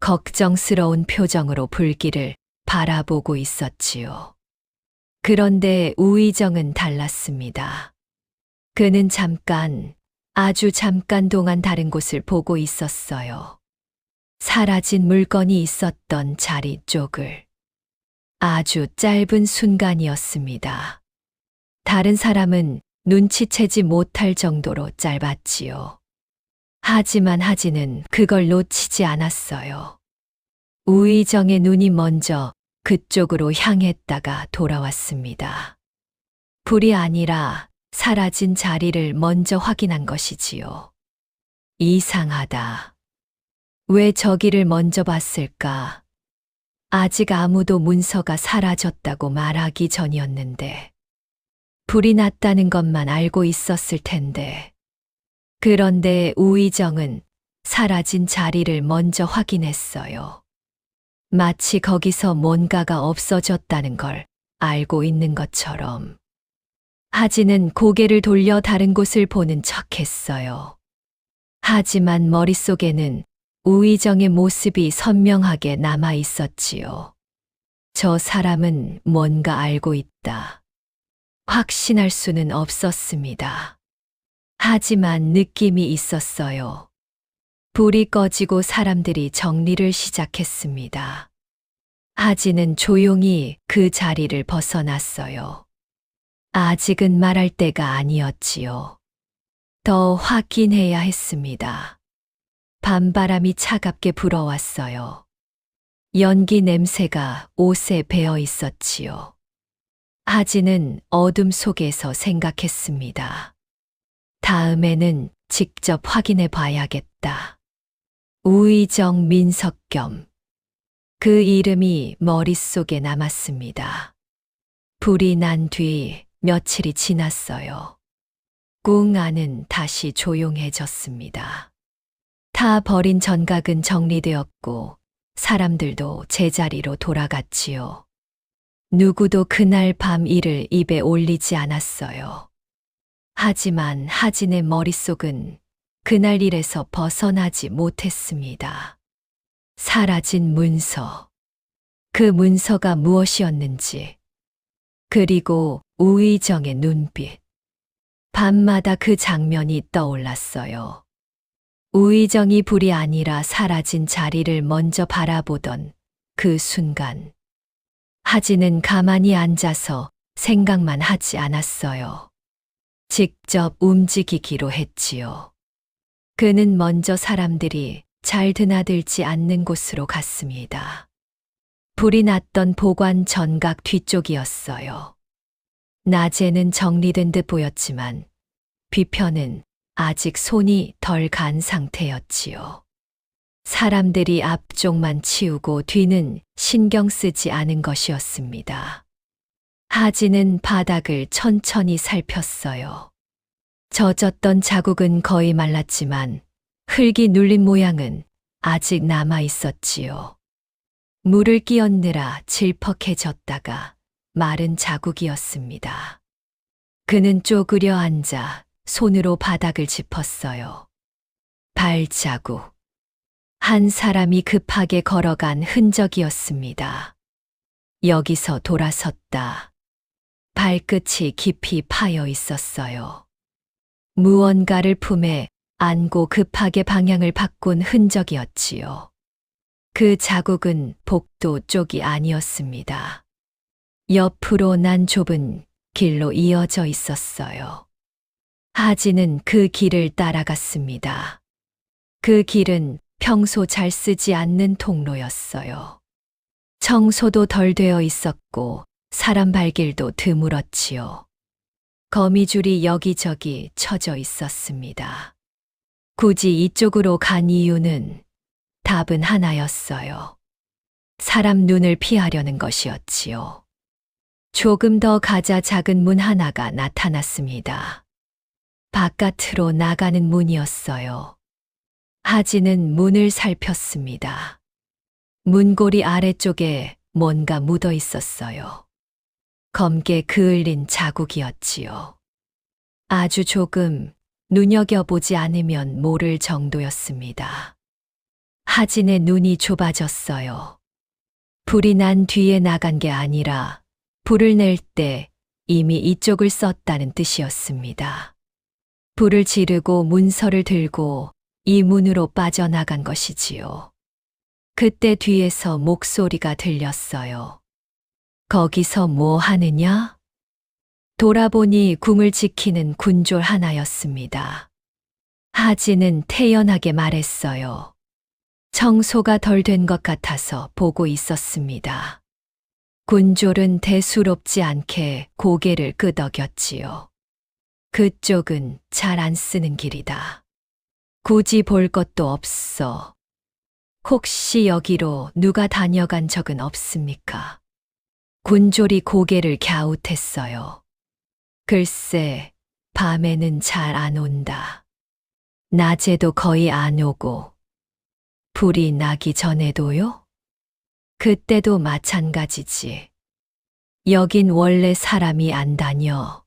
걱정스러운 표정으로 불길을 바라보고 있었지요. 그런데 우의정은 달랐습니다. 그는 잠깐, 아주 잠깐 동안 다른 곳을 보고 있었어요. 사라진 물건이 있었던 자리 쪽을. 아주 짧은 순간이었습니다. 다른 사람은 눈치채지 못할 정도로 짧았지요. 하지만 하진은 그걸 놓치지 않았어요. 우의정의 눈이 먼저 그쪽으로 향했다가 돌아왔습니다. 불이 아니라 사라진 자리를 먼저 확인한 것이지요. 이상하다. 왜 저기를 먼저 봤을까? 아직 아무도 문서가 사라졌다고 말하기 전이었는데. 불이 났다는 것만 알고 있었을 텐데. 그런데 우의정은 사라진 자리를 먼저 확인했어요. 마치 거기서 뭔가가 없어졌다는 걸 알고 있는 것처럼. 하진은 고개를 돌려 다른 곳을 보는 척했어요. 하지만 머릿속에는 우의정의 모습이 선명하게 남아 있었지요. 저 사람은 뭔가 알고 있다. 확신할 수는 없었습니다. 하지만 느낌이 있었어요. 불이 꺼지고 사람들이 정리를 시작했습니다. 하진은 조용히 그 자리를 벗어났어요. 아직은 말할 때가 아니었지요. 더 확인해야 했습니다. 밤바람이 차갑게 불어왔어요. 연기 냄새가 옷에 배어 있었지요. 하진은 어둠 속에서 생각했습니다. 다음에는 직접 확인해 봐야겠다. 우의정 민석겸. 그 이름이 머릿속에 남았습니다. 불이 난 뒤 며칠이 지났어요. 꿍 안은 다시 조용해졌습니다. 타 버린 전각은 정리되었고 사람들도 제자리로 돌아갔지요. 누구도 그날 밤 일을 입에 올리지 않았어요. 하지만 하진의 머릿속은 그날 일에서 벗어나지 못했습니다. 사라진 문서. 그 문서가 무엇이었는지. 그리고 우의정의 눈빛. 밤마다 그 장면이 떠올랐어요. 우의정이 불이 아니라 사라진 자리를 먼저 바라보던 그 순간. 하진은 가만히 앉아서 생각만 하지 않았어요. 직접 움직이기로 했지요. 그는 먼저 사람들이 잘 드나들지 않는 곳으로 갔습니다. 불이 났던 보관 전각 뒤쪽이었어요. 낮에는 정리된 듯 보였지만 뒤편은 아직 손이 덜 간 상태였지요. 사람들이 앞쪽만 치우고 뒤는 신경 쓰지 않은 것이었습니다. 하진은 바닥을 천천히 살폈어요. 젖었던 자국은 거의 말랐지만 흙이 눌린 모양은 아직 남아 있었지요. 물을 끼얹느라 질퍽해졌다가 마른 자국이었습니다. 그는 쪼그려 앉아 손으로 바닥을 짚었어요. 발자국. 한 사람이 급하게 걸어간 흔적이었습니다. 여기서 돌아섰다. 발끝이 깊이 파여 있었어요. 무언가를 품에 안고 급하게 방향을 바꾼 흔적이었지요. 그 자국은 복도 쪽이 아니었습니다. 옆으로 난 좁은 길로 이어져 있었어요. 하진은 그 길을 따라갔습니다. 그 길은 평소 잘 쓰지 않는 통로였어요. 청소도 덜 되어 있었고 사람 발길도 드물었지요. 거미줄이 여기저기 쳐져 있었습니다. 굳이 이쪽으로 간 이유는 답은 하나였어요. 사람 눈을 피하려는 것이었지요. 조금 더 가자 작은 문 하나가 나타났습니다. 바깥으로 나가는 문이었어요. 하진은 문을 살폈습니다. 문고리 아래쪽에 뭔가 묻어 있었어요. 검게 그을린 자국이었지요. 아주 조금 눈여겨보지 않으면 모를 정도였습니다. 하진의 눈이 좁아졌어요. 불이 난 뒤에 나간 게 아니라 불을 낼 때 이미 이쪽을 썼다는 뜻이었습니다. 불을 지르고 문서를 들고 이 문으로 빠져나간 것이지요. 그때 뒤에서 목소리가 들렸어요. 거기서 뭐 하느냐? 돌아보니 궁을 지키는 군졸 하나였습니다. 하진은 태연하게 말했어요. 청소가 덜 된 것 같아서 보고 있었습니다. 군졸은 대수롭지 않게 고개를 끄덕였지요. 그쪽은 잘 안 쓰는 길이다. 굳이 볼 것도 없어. 혹시 여기로 누가 다녀간 적은 없습니까? 군졸이 고개를 갸웃했어요. 글쎄, 밤에는 잘 안 온다. 낮에도 거의 안 오고, 불이 나기 전에도요? 그때도 마찬가지지. 여긴 원래 사람이 안 다녀.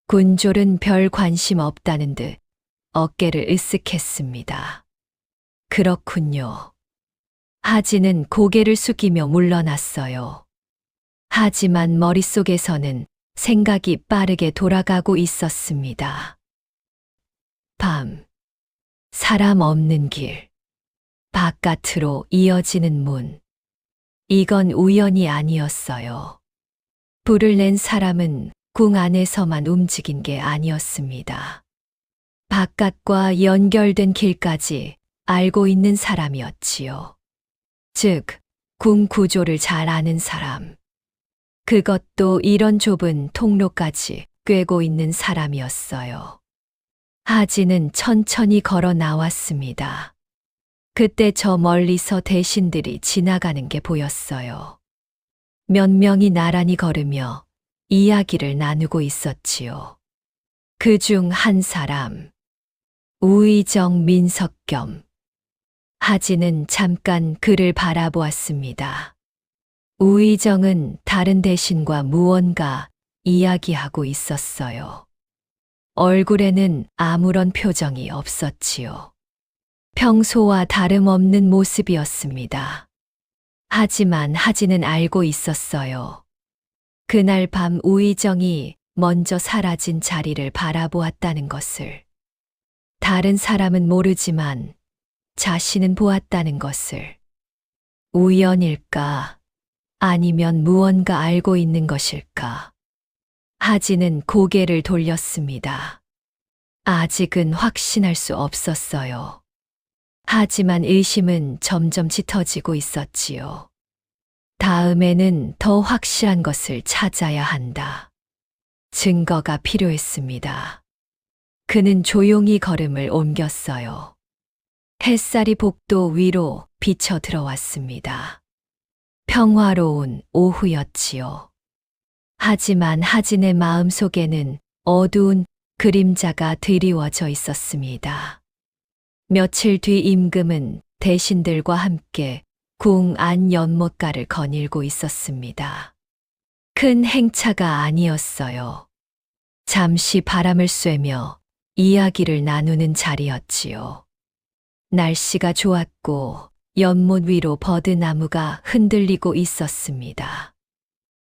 군졸은 별 관심 없다는 듯 어깨를 으쓱했습니다. 그렇군요. 하진은 고개를 숙이며 물러났어요. 하지만 머릿속에서는 생각이 빠르게 돌아가고 있었습니다. 밤, 사람 없는 길, 바깥으로 이어지는 문. 이건 우연이 아니었어요. 불을 낸 사람은 궁 안에서만 움직인 게 아니었습니다. 바깥과 연결된 길까지 알고 있는 사람이었지요. 즉, 궁 구조를 잘 아는 사람. 그것도 이런 좁은 통로까지 꿰고 있는 사람이었어요. 하진은 천천히 걸어 나왔습니다. 그때 저 멀리서 대신들이 지나가는 게 보였어요. 몇 명이 나란히 걸으며 이야기를 나누고 있었지요. 그중 한 사람, 우의정 민석겸. 하진은 잠깐 그를 바라보았습니다. 우의정은 다른 대신과 무언가 이야기하고 있었어요. 얼굴에는 아무런 표정이 없었지요. 평소와 다름없는 모습이었습니다. 하지만 하진은 알고 있었어요. 그날 밤 우의정이 먼저 사라진 자리를 바라보았다는 것을. 다른 사람은 모르지만 자신은 보았다는 것을. 우연일까? 아니면 무언가 알고 있는 것일까? 하진은 고개를 돌렸습니다. 아직은 확신할 수 없었어요. 하지만 의심은 점점 짙어지고 있었지요. 다음에는 더 확실한 것을 찾아야 한다. 증거가 필요했습니다. 그는 조용히 걸음을 옮겼어요. 햇살이 복도 위로 비쳐 들어왔습니다. 평화로운 오후였지요. 하지만 하진의 마음속에는 어두운 그림자가 드리워져 있었습니다. 며칠 뒤 임금은 대신들과 함께 궁 안 연못가를 거닐고 있었습니다. 큰 행차가 아니었어요. 잠시 바람을 쐬며 이야기를 나누는 자리였지요. 날씨가 좋았고 연못 위로 버드나무가 흔들리고 있었습니다.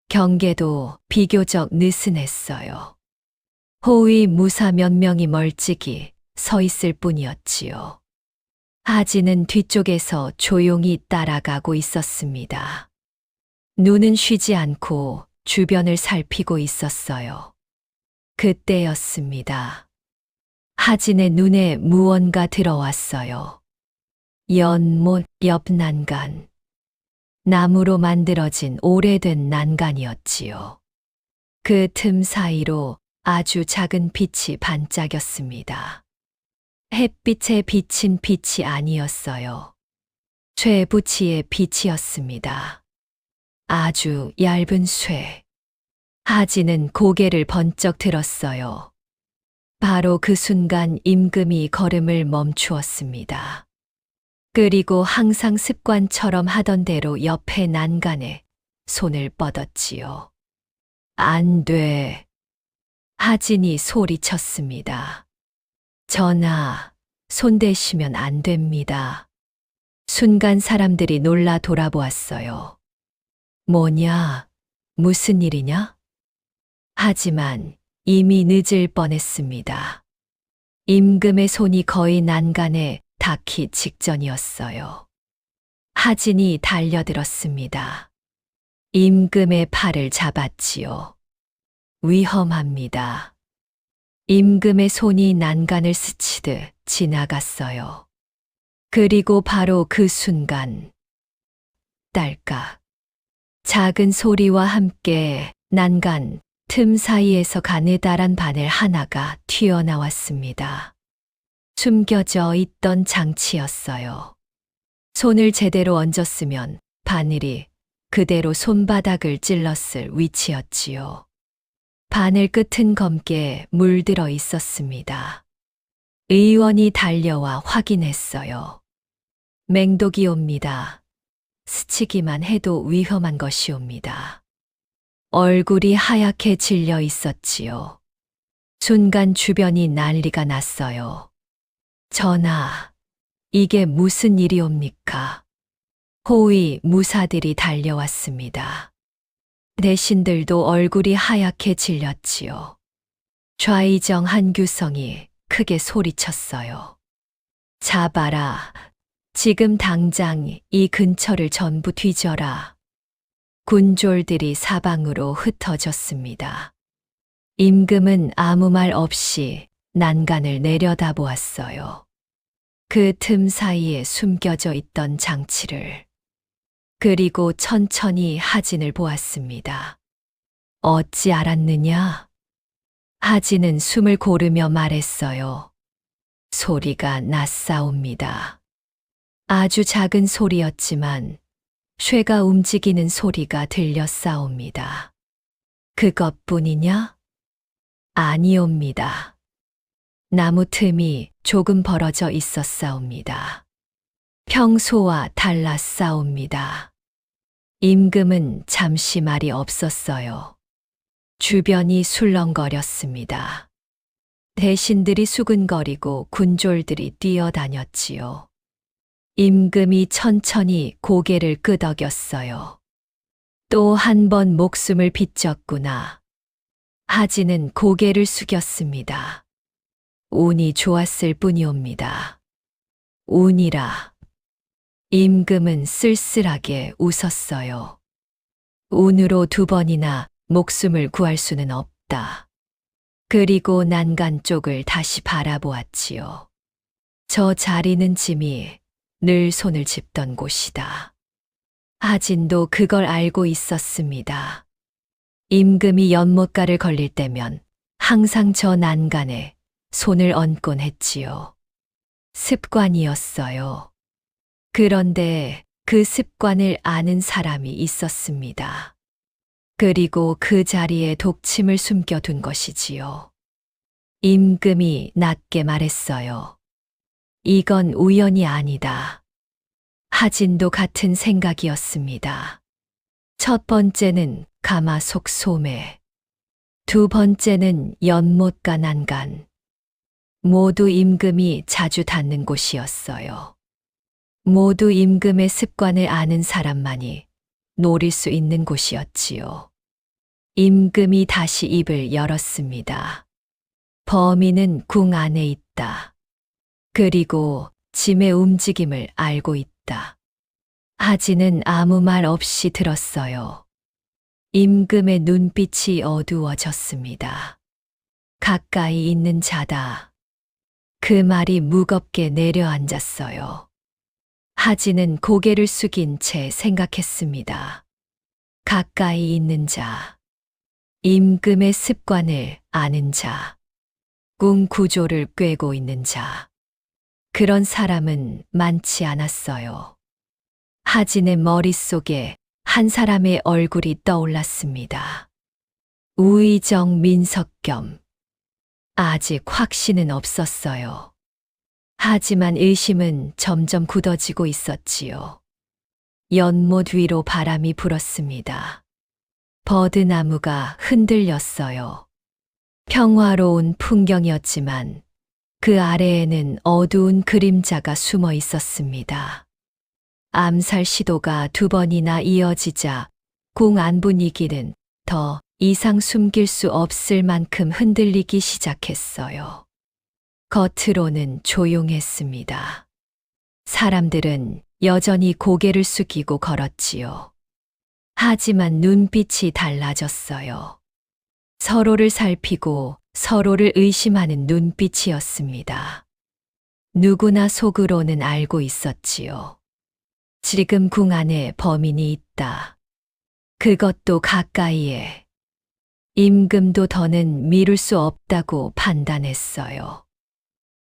경계도 비교적 느슨했어요. 호위 무사 몇 명이 멀찍이 서 있을 뿐이었지요. 하진은 뒤쪽에서 조용히 따라가고 있었습니다. 눈은 쉬지 않고 주변을 살피고 있었어요. 그때였습니다. 하진의 눈에 무언가 들어왔어요. 연못 옆 난간. 나무로 만들어진 오래된 난간이었지요. 그 틈 사이로 아주 작은 빛이 반짝였습니다. 햇빛에 비친 빛이 아니었어요. 쇠붙이의 빛이었습니다. 아주 얇은 쇠. 하진은 고개를 번쩍 들었어요. 바로 그 순간 임금이 걸음을 멈추었습니다. 그리고 항상 습관처럼 하던 대로 옆에 난간에 손을 뻗었지요. 안 돼. 하진이 소리쳤습니다. 전하, 손대시면 안 됩니다. 순간 사람들이 놀라 돌아보았어요. 뭐냐? 무슨 일이냐? 하지만 이미 늦을 뻔했습니다. 임금의 손이 거의 난간에 닿기 직전이었어요. 하진이 달려들었습니다. 임금의 팔을 잡았지요. 위험합니다. 임금의 손이 난간을 스치듯 지나갔어요. 그리고 바로 그 순간, 딸깍. 작은 소리와 함께 난간 틈 사이에서 가느다란 바늘 하나가 튀어나왔습니다. 숨겨져 있던 장치였어요. 손을 제대로 얹었으면 바늘이 그대로 손바닥을 찔렀을 위치였지요. 바늘 끝은 검게 물들어 있었습니다. 의원이 달려와 확인했어요. 맹독이 옵니다. 스치기만 해도 위험한 것이옵니다. 얼굴이 하얗게 질려 있었지요. 순간 주변이 난리가 났어요. 전하, 이게 무슨 일이옵니까? 호위 무사들이 달려왔습니다. 대신들도 얼굴이 하얗게 질렸지요. 좌의정 한규성이 크게 소리쳤어요. 잡아라. 지금 당장 이 근처를 전부 뒤져라. 군졸들이 사방으로 흩어졌습니다. 임금은 아무 말 없이 난간을 내려다보았어요. 그 틈 사이에 숨겨져 있던 장치를. 그리고 천천히 하진을 보았습니다. 어찌 알았느냐? 하진은 숨을 고르며 말했어요. 소리가 났사옵니다. 아주 작은 소리였지만 쇠가 움직이는 소리가 들렸사옵니다. 그것뿐이냐? 아니옵니다. 나무 틈이 조금 벌어져 있었사옵니다. 평소와 달랐사옵니다. 임금은 잠시 말이 없었어요. 주변이 술렁거렸습니다. 대신들이 수근거리고 군졸들이 뛰어다녔지요. 임금이 천천히 고개를 끄덕였어요. 또 한 번 목숨을 빚졌구나. 하진은 고개를 숙였습니다. 운이 좋았을 뿐이옵니다. 운이라. 임금은 쓸쓸하게 웃었어요. 운으로 2번이나 목숨을 구할 수는 없다. 그리고 난간 쪽을 다시 바라보았지요. 저 자리는 짐이 늘 손을 짚던 곳이다. 하진도 그걸 알고 있었습니다. 임금이 연못가를 걸릴 때면 항상 저 난간에 손을 얹곤 했지요. 습관이었어요. 그런데 그 습관을 아는 사람이 있었습니다. 그리고 그 자리에 독침을 숨겨둔 것이지요. 임금이 낮게 말했어요. 이건 우연이 아니다. 하진도 같은 생각이었습니다. 첫 번째는 가마속 소매, 두 번째는 연못가 난간. 모두 임금이 자주 닿는 곳이었어요. 모두 임금의 습관을 아는 사람만이 노릴 수 있는 곳이었지요. 임금이 다시 입을 열었습니다. 범인은 궁 안에 있다. 그리고 짐의 움직임을 알고 있다. 하진은 아무 말 없이 들었어요. 임금의 눈빛이 어두워졌습니다. 가까이 있는 자다. 그 말이 무겁게 내려앉았어요. 하진은 고개를 숙인 채 생각했습니다. 가까이 있는 자, 임금의 습관을 아는 자, 궁 구조를 꿰고 있는 자. 그런 사람은 많지 않았어요. 하진의 머릿속에 한 사람의 얼굴이 떠올랐습니다. 우의정 민석겸. 아직 확신은 없었어요. 하지만 의심은 점점 굳어지고 있었지요. 연못 위로 바람이 불었습니다. 버드나무가 흔들렸어요. 평화로운 풍경이었지만 그 아래에는 어두운 그림자가 숨어 있었습니다. 암살 시도가 두 번이나 이어지자 궁 안 분위기는 더 이상 숨길 수 없을 만큼 흔들리기 시작했어요. 겉으로는 조용했습니다. 사람들은 여전히 고개를 숙이고 걸었지요. 하지만 눈빛이 달라졌어요. 서로를 살피고 서로를 의심하는 눈빛이었습니다. 누구나 속으로는 알고 있었지요. 지금 궁 안에 범인이 있다. 그것도 가까이에. 임금도 더는 미룰 수 없다고 판단했어요.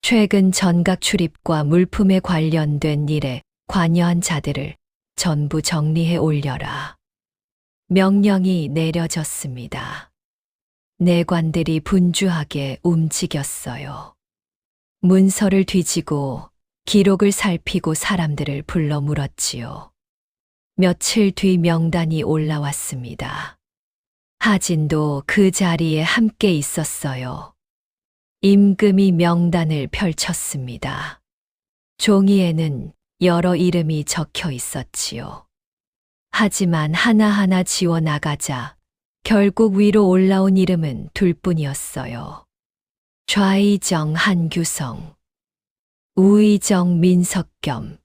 최근 전각 출입과 물품에 관련된 일에 관여한 자들을 전부 정리해 올려라. 명령이 내려졌습니다. 내관들이 분주하게 움직였어요. 문서를 뒤지고 기록을 살피고 사람들을 불러 물었지요. 며칠 뒤 명단이 올라왔습니다. 하진도 그 자리에 함께 있었어요. 임금이 명단을 펼쳤습니다. 종이에는 여러 이름이 적혀 있었지요. 하지만 하나하나 지워나가자 결국 위로 올라온 이름은 둘뿐이었어요. 좌의정 한규성, 우의정 민석겸.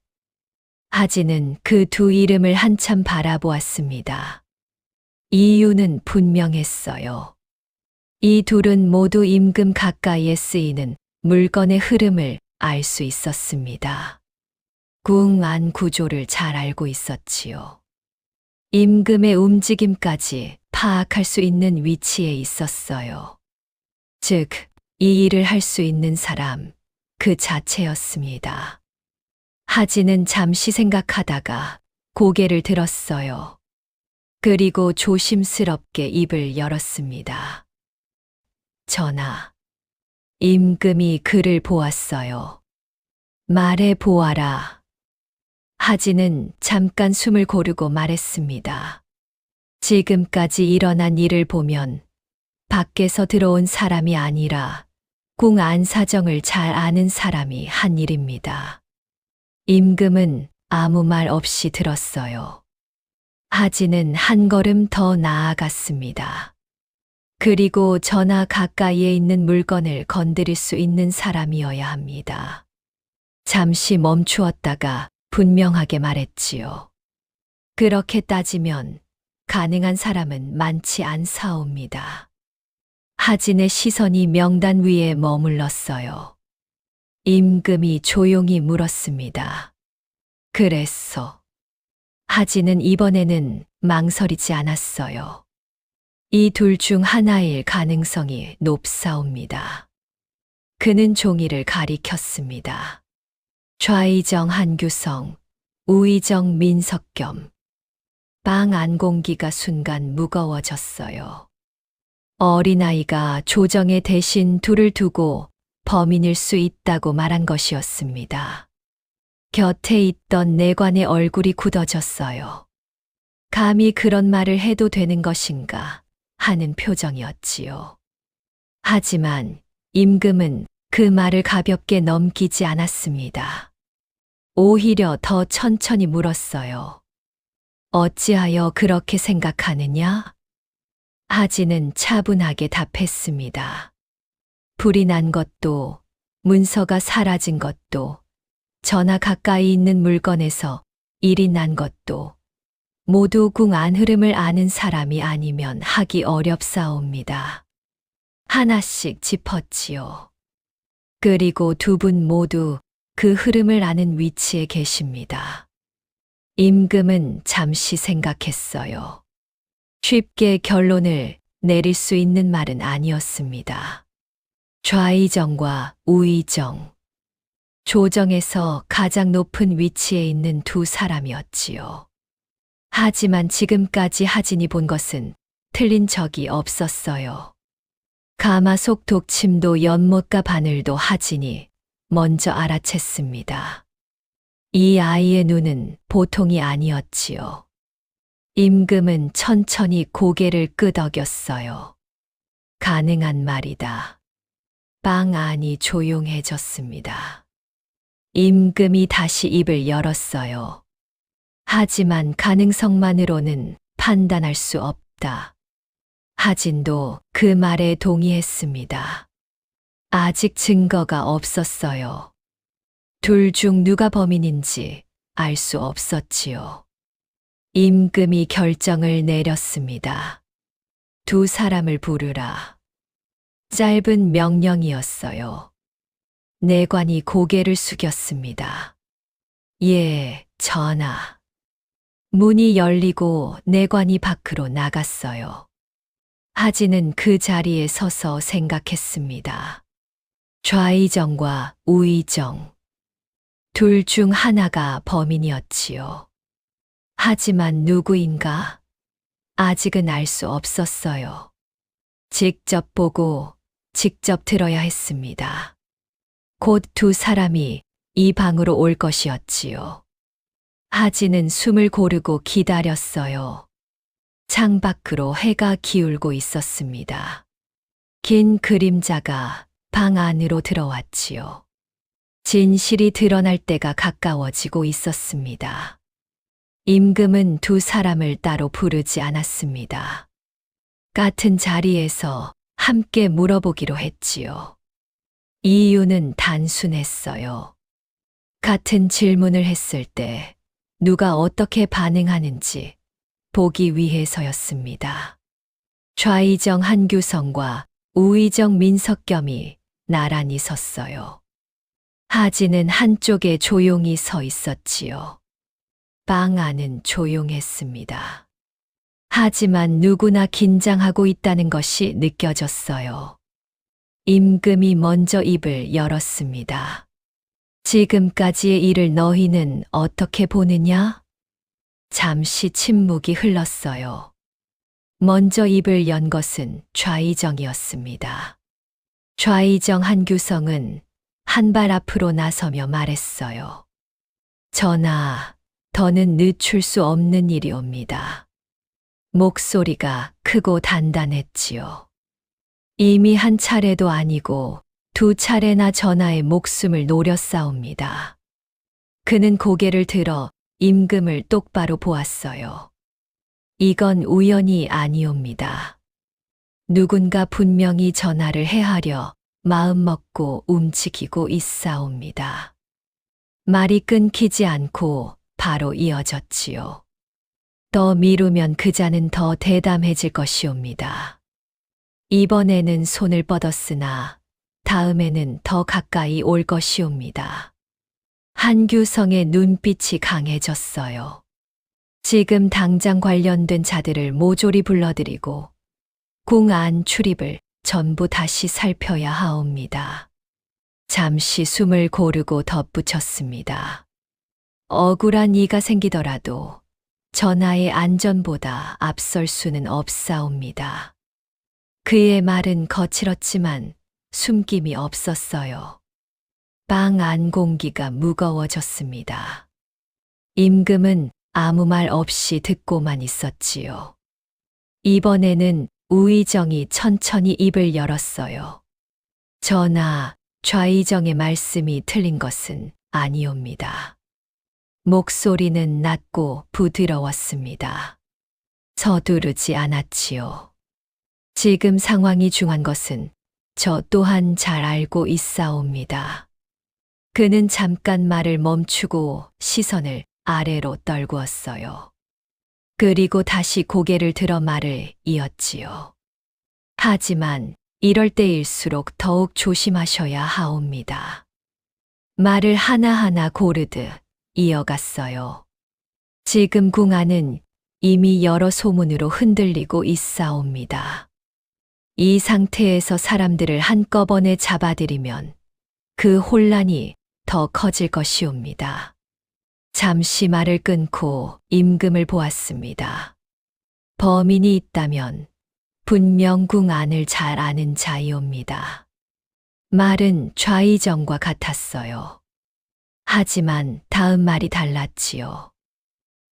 하진은 그 두 이름을 한참 바라보았습니다. 이유는 분명했어요. 이 둘은 모두 임금 가까이에 쓰이는 물건의 흐름을 알 수 있었습니다. 궁 안 구조를 잘 알고 있었지요. 임금의 움직임까지 파악할 수 있는 위치에 있었어요. 즉, 이 일을 할 수 있는 사람 그 자체였습니다. 하진은 잠시 생각하다가 고개를 들었어요. 그리고 조심스럽게 입을 열었습니다. 전하, 임금이 그를 보았어요. 말해 보아라. 하진은 잠깐 숨을 고르고 말했습니다. 지금까지 일어난 일을 보면 밖에서 들어온 사람이 아니라 궁 안 사정을 잘 아는 사람이 한 일입니다. 임금은 아무 말 없이 들었어요. 하진은 한 걸음 더 나아갔습니다. 그리고 전하 가까이에 있는 물건을 건드릴 수 있는 사람이어야 합니다. 잠시 멈추었다가 분명하게 말했지요. 그렇게 따지면 가능한 사람은 많지 않사옵니다. 하진의 시선이 명단 위에 머물렀어요. 임금이 조용히 물었습니다. 그래서 하지는 이번에는 망설이지 않았어요. 이 둘 중 하나일 가능성이 높사옵니다. 그는 종이를 가리켰습니다. 좌의정 한규성, 우의정 민석겸. 방 안 공기가 순간 무거워졌어요. 어린아이가 조정의 대신 둘을 두고 범인일 수 있다고 말한 것이었습니다. 곁에 있던 내관의 얼굴이 굳어졌어요. 감히 그런 말을 해도 되는 것인가 하는 표정이었지요. 하지만 임금은 그 말을 가볍게 넘기지 않았습니다. 오히려 더 천천히 물었어요. 어찌하여 그렇게 생각하느냐? 하지는 차분하게 답했습니다. 불이 난 것도, 문서가 사라진 것도, 전하 가까이 있는 물건에서 일이 난 것도 모두 궁 안 흐름을 아는 사람이 아니면 하기 어렵사옵니다. 하나씩 짚었지요. 그리고 두 분 모두 그 흐름을 아는 위치에 계십니다. 임금은 잠시 생각했어요. 쉽게 결론을 내릴 수 있는 말은 아니었습니다. 좌의정과 우의정. 조정에서 가장 높은 위치에 있는 두 사람이었지요. 하지만 지금까지 하진이 본 것은 틀린 적이 없었어요. 가마속 독침도 연못과 바늘도 하진이 먼저 알아챘습니다. 이 아이의 눈은 보통이 아니었지요. 임금은 천천히 고개를 끄덕였어요. 가능한 말이다. 방 안이 조용해졌습니다. 임금이 다시 입을 열었어요. 하지만 가능성만으로는 판단할 수 없다. 하진도 그 말에 동의했습니다. 아직 증거가 없었어요. 둘 중 누가 범인인지 알 수 없었지요. 임금이 결정을 내렸습니다. 두 사람을 부르라. 짧은 명령이었어요. 내관이 고개를 숙였습니다. 예, 전하. 문이 열리고 내관이 밖으로 나갔어요. 하진은 그 자리에 서서 생각했습니다. 좌의정과 우의정. 둘 중 하나가 범인이었지요. 하지만 누구인가? 아직은 알 수 없었어요. 직접 보고 직접 들어야 했습니다. 곧 두 사람이 이 방으로 올 것이었지요. 하진은 숨을 고르고 기다렸어요. 창밖으로 해가 기울고 있었습니다. 긴 그림자가 방 안으로 들어왔지요. 진실이 드러날 때가 가까워지고 있었습니다. 임금은 두 사람을 따로 부르지 않았습니다. 같은 자리에서 함께 물어보기로 했지요. 이유는 단순했어요. 같은 질문을 했을 때 누가 어떻게 반응하는지 보기 위해서였습니다. 좌의정 한규성과 우의정 민석겸이 나란히 섰어요. 하진은 한쪽에 조용히 서 있었지요. 방 안은 조용했습니다. 하지만 누구나 긴장하고 있다는 것이 느껴졌어요. 임금이 먼저 입을 열었습니다. 지금까지의 일을 너희는 어떻게 보느냐? 잠시 침묵이 흘렀어요. 먼저 입을 연 것은 좌의정이었습니다. 좌의정 한규성은 한 발 앞으로 나서며 말했어요. 전하, 더는 늦출 수 없는 일이옵니다. 목소리가 크고 단단했지요. 이미 한 차례도 아니고 두 차례나 전하의 목숨을 노렸사옵니다. 그는 고개를 들어 임금을 똑바로 보았어요. 이건 우연이 아니옵니다. 누군가 분명히 전하를 해하려 마음먹고 움직이고 있사옵니다. 말이 끊기지 않고 바로 이어졌지요. 더 미루면 그자는 더 대담해질 것이옵니다. 이번에는 손을 뻗었으나 다음에는 더 가까이 올 것이옵니다. 한규성의 눈빛이 강해졌어요. 지금 당장 관련된 자들을 모조리 불러들이고 궁 안 출입을 전부 다시 살펴야 하옵니다. 잠시 숨을 고르고 덧붙였습니다. 억울한 이가 생기더라도 전하의 안전보다 앞설 수는 없사옵니다. 그의 말은 거칠었지만 숨김이 없었어요. 방 안 공기가 무거워졌습니다. 임금은 아무 말 없이 듣고만 있었지요. 이번에는 우의정이 천천히 입을 열었어요. 전하, 좌의정의 말씀이 틀린 것은 아니옵니다. 목소리는 낮고 부드러웠습니다. 서두르지 않았지요. 지금 상황이 중한 것은 저 또한 잘 알고 있사옵니다. 그는 잠깐 말을 멈추고 시선을 아래로 떨구었어요. 그리고 다시 고개를 들어 말을 이었지요. 하지만 이럴 때일수록 더욱 조심하셔야 하옵니다. 말을 하나하나 고르듯 이어갔어요. 지금 궁 안은 이미 여러 소문으로 흔들리고 있사옵니다. 이 상태에서 사람들을 한꺼번에 잡아들이면 그 혼란이 더 커질 것이옵니다. 잠시 말을 끊고 임금을 보았습니다. 범인이 있다면 분명 궁 안을 잘 아는 자이옵니다. 말은 좌의정과 같았어요. 하지만 다음 말이 달랐지요.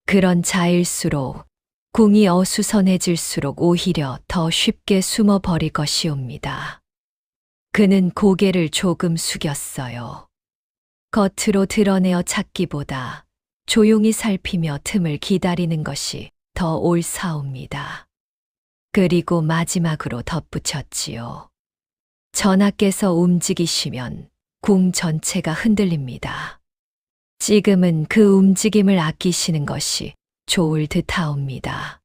그런 자일수록 궁이 어수선해질수록 오히려 더 쉽게 숨어버릴 것이옵니다. 그는 고개를 조금 숙였어요. 겉으로 드러내어 찾기보다 조용히 살피며 틈을 기다리는 것이 더 옳사옵니다. 그리고 마지막으로 덧붙였지요. 전하께서 움직이시면 궁 전체가 흔들립니다. 지금은 그 움직임을 아끼시는 것이 좋을 듯하옵니다.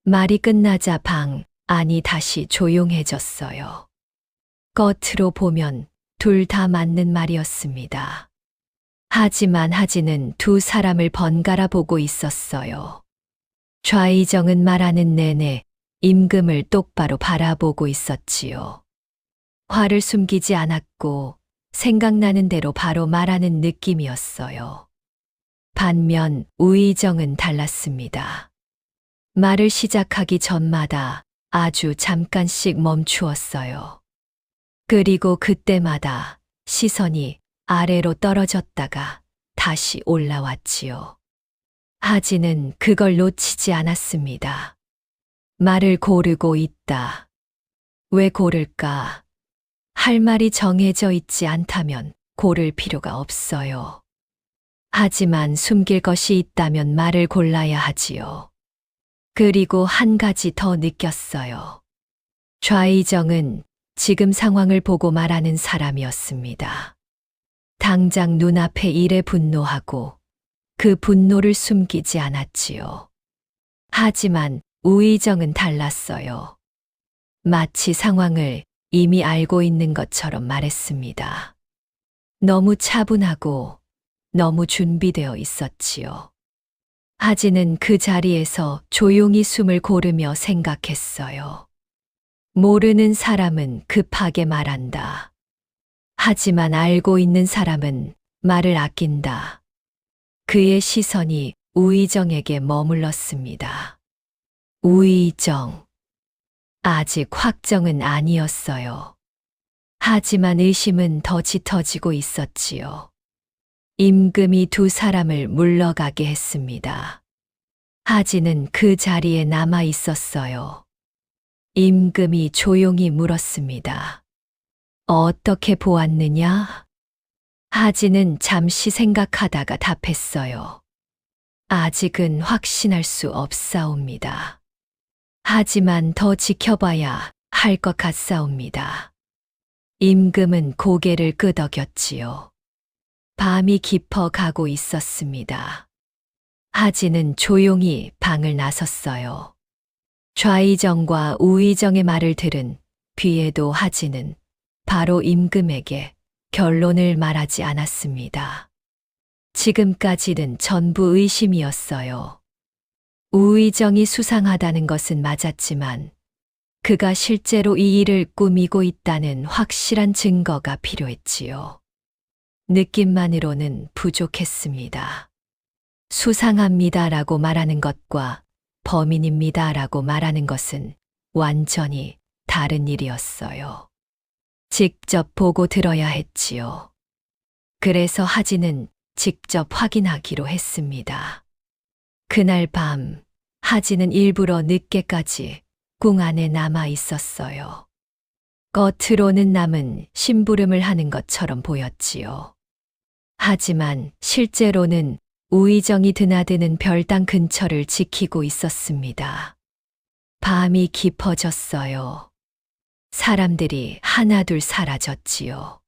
말이 끝나자 방 안이 다시 조용해졌어요. 겉으로 보면 둘 다 맞는 말이었습니다. 하지만 하진은 두 사람을 번갈아 보고 있었어요. 좌의정은 말하는 내내 임금을 똑바로 바라보고 있었지요. 화를 숨기지 않았고 생각나는 대로 바로 말하는 느낌이었어요. 반면 우의정은 달랐습니다. 말을 시작하기 전마다 아주 잠깐씩 멈추었어요. 그리고 그때마다 시선이 아래로 떨어졌다가 다시 올라왔지요. 하진은 그걸 놓치지 않았습니다. 말을 고르고 있다. 왜 고를까? 할 말이 정해져 있지 않다면 고를 필요가 없어요. 하지만 숨길 것이 있다면 말을 골라야 하지요. 그리고 한 가지 더 느꼈어요. 좌의정은 지금 상황을 보고 말하는 사람이었습니다. 당장 눈앞의 일에 분노하고 그 분노를 숨기지 않았지요. 하지만 우의정은 달랐어요. 마치 상황을 이미 알고 있는 것처럼 말했습니다. 너무 차분하고 너무 준비되어 있었지요. 하진은 그 자리에서 조용히 숨을 고르며 생각했어요. 모르는 사람은 급하게 말한다. 하지만 알고 있는 사람은 말을 아낀다. 그의 시선이 우의정에게 머물렀습니다. 우의정. 아직 확정은 아니었어요. 하지만 의심은 더 짙어지고 있었지요. 임금이 두 사람을 물러가게 했습니다. 하진은 그 자리에 남아 있었어요. 임금이 조용히 물었습니다. 어떻게 보았느냐? 하진은 잠시 생각하다가 답했어요. 아직은 확신할 수 없사옵니다. 하지만 더 지켜봐야 할 것 같사옵니다. 임금은 고개를 끄덕였지요. 밤이 깊어 가고 있었습니다. 하진은 조용히 방을 나섰어요. 좌의정과 우의정의 말을 들은 뒤에도 하진은 바로 임금에게 결론을 말하지 않았습니다. 지금까지는 전부 의심이었어요. 우의정이 수상하다는 것은 맞았지만 그가 실제로 이 일을 꾸미고 있다는 확실한 증거가 필요했지요. 느낌만으로는 부족했습니다. 수상합니다라고 말하는 것과 범인입니다라고 말하는 것은 완전히 다른 일이었어요. 직접 보고 들어야 했지요. 그래서 하진은 직접 확인하기로 했습니다. 그날 밤 하진은 일부러 늦게까지 궁 안에 남아 있었어요. 겉으로는 남은 심부름을 하는 것처럼 보였지요. 하지만 실제로는 우의정이 드나드는 별당 근처를 지키고 있었습니다. 밤이 깊어졌어요. 사람들이 하나둘 사라졌지요.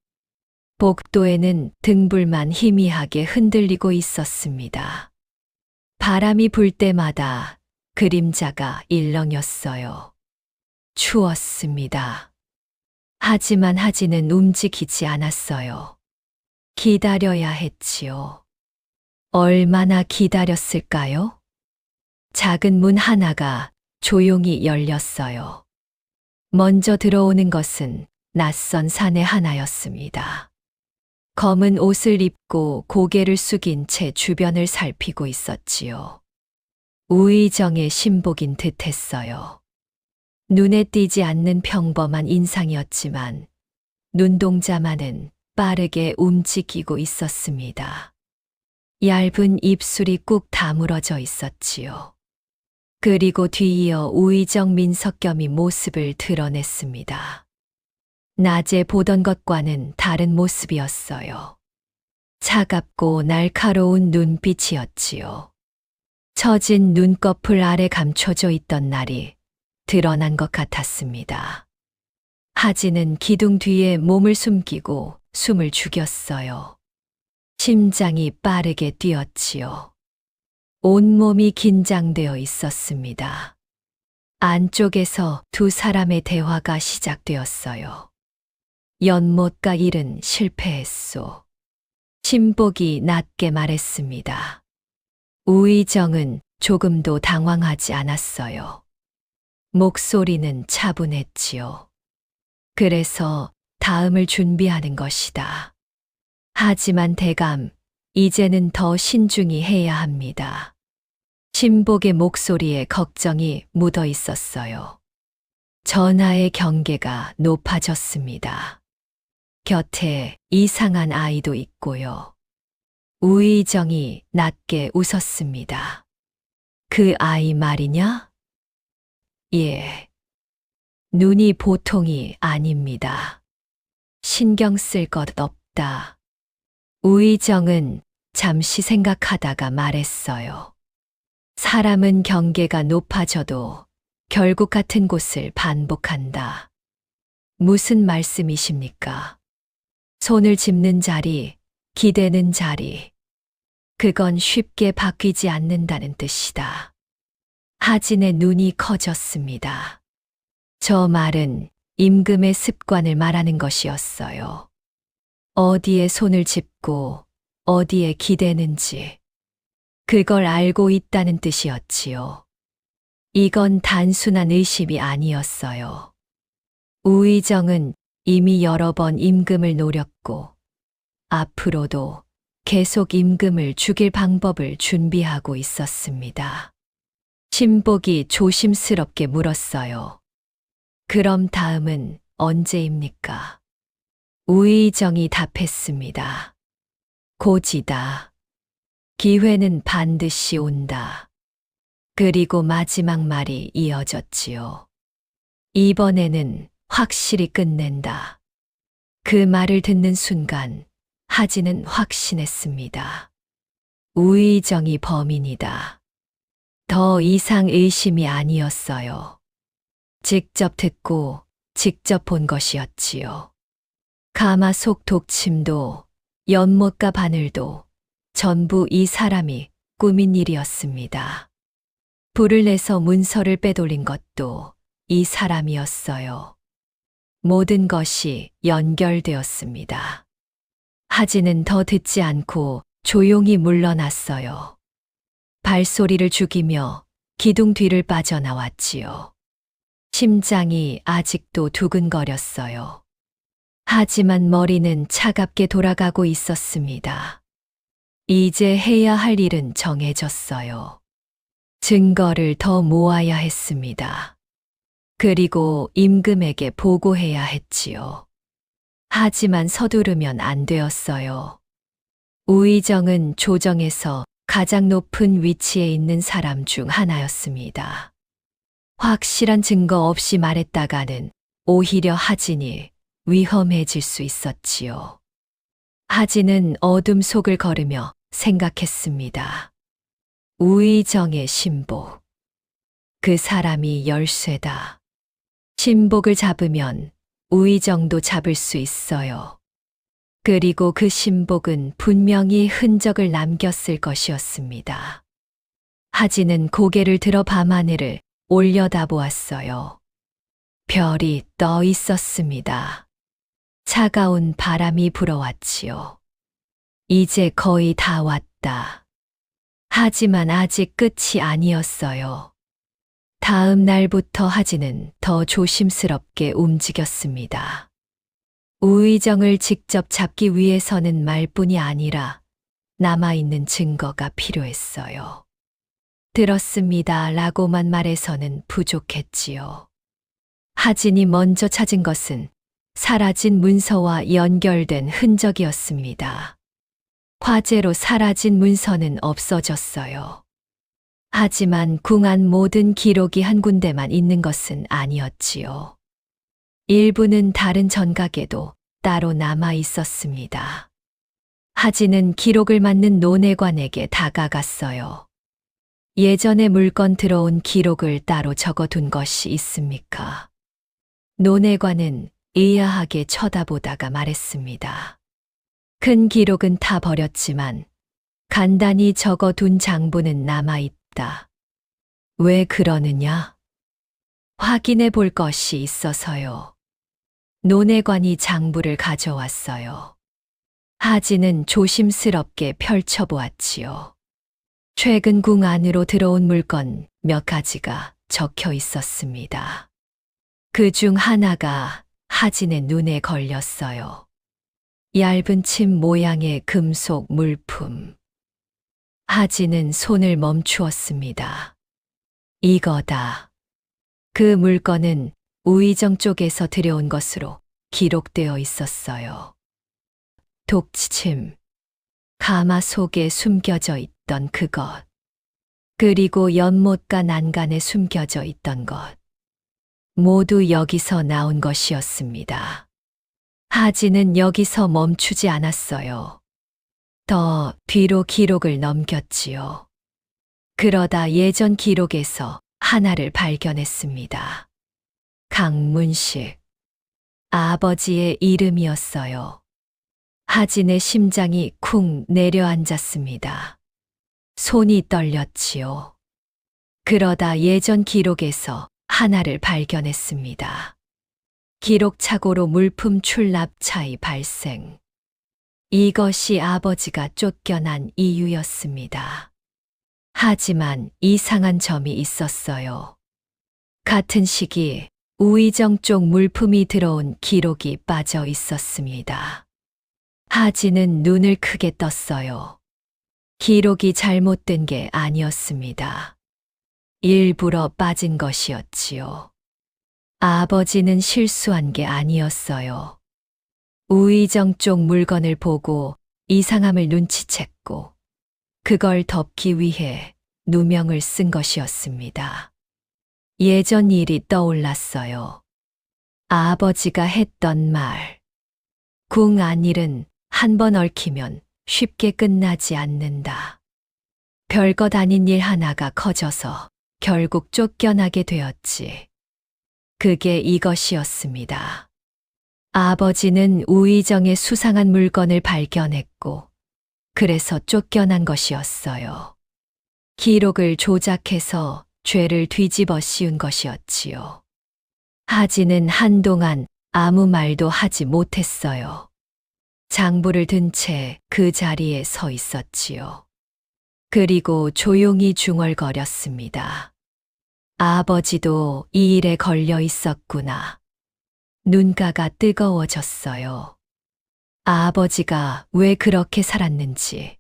복도에는 등불만 희미하게 흔들리고 있었습니다. 바람이 불 때마다 그림자가 일렁였어요. 추웠습니다. 하지만 하진은 움직이지 않았어요. 기다려야 했지요. 얼마나 기다렸을까요? 작은 문 하나가 조용히 열렸어요. 먼저 들어오는 것은 낯선 사내 하나였습니다. 검은 옷을 입고 고개를 숙인 채 주변을 살피고 있었지요. 우의정의 신복인 듯했어요. 눈에 띄지 않는 평범한 인상이었지만 눈동자만은 빠르게 움직이고 있었습니다. 얇은 입술이 꾹 다물어져 있었지요. 그리고 뒤이어 우의정 민석겸이 모습을 드러냈습니다. 낮에 보던 것과는 다른 모습이었어요. 차갑고 날카로운 눈빛이었지요. 처진 눈꺼풀 아래 감춰져 있던 날이 드러난 것 같았습니다. 하진은 기둥 뒤에 몸을 숨기고 숨을 죽였어요. 심장이 빠르게 뛰었지요. 온몸이 긴장되어 있었습니다. 안쪽에서 두 사람의 대화가 시작되었어요. 연못과 일은 실패했소. 신복이 낮게 말했습니다. 우의정은 조금도 당황하지 않았어요. 목소리는 차분했지요. 그래서 다음을 준비하는 것이다. 하지만 대감, 이제는 더 신중히 해야 합니다. 신복의 목소리에 걱정이 묻어 있었어요. 전하의 경계가 높아졌습니다. 곁에 이상한 아이도 있고요. 우의정이 낮게 웃었습니다. 그 아이 말이냐? 예. 눈이 보통이 아닙니다. 신경 쓸 것 없다. 우의정은 잠시 생각하다가 말했어요. 사람은 경계가 높아져도 결국 같은 곳을 반복한다. 무슨 말씀이십니까? 손을 짚는 자리, 기대는 자리. 그건 쉽게 바뀌지 않는다는 뜻이다. 하진의 눈이 커졌습니다. 저 말은 임금의 습관을 말하는 것이었어요. 어디에 손을 짚고 어디에 기대는지 그걸 알고 있다는 뜻이었지요. 이건 단순한 의심이 아니었어요. 우의정은 이미 여러 번 임금을 노렸고 앞으로도 계속 임금을 죽일 방법을 준비하고 있었습니다. 신복이 조심스럽게 물었어요. 그럼 다음은 언제입니까? 우의정이 답했습니다. 고지다. 기회는 반드시 온다. 그리고 마지막 말이 이어졌지요. 이번에는 확실히 끝낸다. 그 말을 듣는 순간 하진은 확신했습니다. 우의정이 범인이다. 더 이상 의심이 아니었어요. 직접 듣고 직접 본 것이었지요. 가마속 독침도 연못가 바늘도 전부 이 사람이 꾸민 일이었습니다. 불을 내서 문서를 빼돌린 것도 이 사람이었어요. 모든 것이 연결되었습니다. 하진은 더 듣지 않고 조용히 물러났어요. 발소리를 죽이며 기둥 뒤를 빠져나왔지요. 심장이 아직도 두근거렸어요. 하지만 머리는 차갑게 돌아가고 있었습니다. 이제 해야 할 일은 정해졌어요. 증거를 더 모아야 했습니다. 그리고 임금에게 보고해야 했지요. 하지만 서두르면 안 되었어요. 우의정은 조정에서 가장 높은 위치에 있는 사람 중 하나였습니다. 확실한 증거 없이 말했다가는 오히려 하진이 위험해질 수 있었지요. 하진은 어둠 속을 걸으며 생각했습니다. 우의정의 신복. 그 사람이 열쇠다. 신복을 잡으면 우의정도 잡을 수 있어요. 그리고 그 신복은 분명히 흔적을 남겼을 것이었습니다. 하진은 고개를 들어 밤하늘을 올려다보았어요. 별이 떠 있었습니다. 차가운 바람이 불어왔지요. 이제 거의 다 왔다. 하지만 아직 끝이 아니었어요. 다음 날부터 하진은 더 조심스럽게 움직였습니다. 우의정을 직접 잡기 위해서는 말뿐이 아니라 남아있는 증거가 필요했어요. 들었습니다 라고만 말해서는 부족했지요. 하진이 먼저 찾은 것은 사라진 문서와 연결된 흔적이었습니다. 화재로 사라진 문서는 없어졌어요. 하지만 궁 안 모든 기록이 한 군데만 있는 것은 아니었지요. 일부는 다른 전각에도 따로 남아 있었습니다. 하진은 기록을 맡는 논외관에게 다가갔어요. 예전에 물건 들어온 기록을 따로 적어둔 것이 있습니까? 논외관은 의아하게 쳐다보다가 말했습니다. 큰 기록은 다 버렸지만 간단히 적어둔 장부는 남아있다. 왜 그러느냐? 확인해 볼 것이 있어서요. 논외관이 장부를 가져왔어요. 하진은 조심스럽게 펼쳐보았지요. 최근 궁 안으로 들어온 물건 몇 가지가 적혀 있었습니다. 그 중 하나가 하진의 눈에 걸렸어요. 얇은 침 모양의 금속 물품. 하진은 손을 멈추었습니다. 이거다. 그 물건은 우의정 쪽에서 들여온 것으로 기록되어 있었어요. 독침, 가마 속에 숨겨져 있던 그것, 그리고 연못가 난간에 숨겨져 있던 것, 모두 여기서 나온 것이었습니다. 하진은 여기서 멈추지 않았어요. 더 뒤로 기록을 넘겼지요. 그러다 예전 기록에서 하나를 발견했습니다. 강문식. 아버지의 이름이었어요. 하진의 심장이 쿵 내려앉았습니다. 손이 떨렸지요. 그러다 예전 기록에서 하나를 발견했습니다. 기록착오로 물품 출납 차이 발생. 이것이 아버지가 쫓겨난 이유였습니다. 하지만 이상한 점이 있었어요. 같은 시기 우의정 쪽 물품이 들어온 기록이 빠져 있었습니다. 하진은 눈을 크게 떴어요. 기록이 잘못된 게 아니었습니다. 일부러 빠진 것이었지요. 아버지는 실수한 게 아니었어요. 우의정 쪽 물건을 보고 이상함을 눈치챘고 그걸 덮기 위해 누명을 쓴 것이었습니다. 예전 일이 떠올랐어요. 아버지가 했던 말. 궁 안 일은 한 번 얽히면 쉽게 끝나지 않는다. 별것 아닌 일 하나가 커져서 결국 쫓겨나게 되었지. 그게 이것이었습니다. 아버지는 우의정의 수상한 물건을 발견했고, 그래서 쫓겨난 것이었어요. 기록을 조작해서 죄를 뒤집어 씌운 것이었지요. 하진은 한동안 아무 말도 하지 못했어요. 장부를 든 채 그 자리에 서 있었지요. 그리고 조용히 중얼거렸습니다. 아버지도 이 일에 걸려 있었구나. 눈가가 뜨거워졌어요. 아버지가 왜 그렇게 살았는지,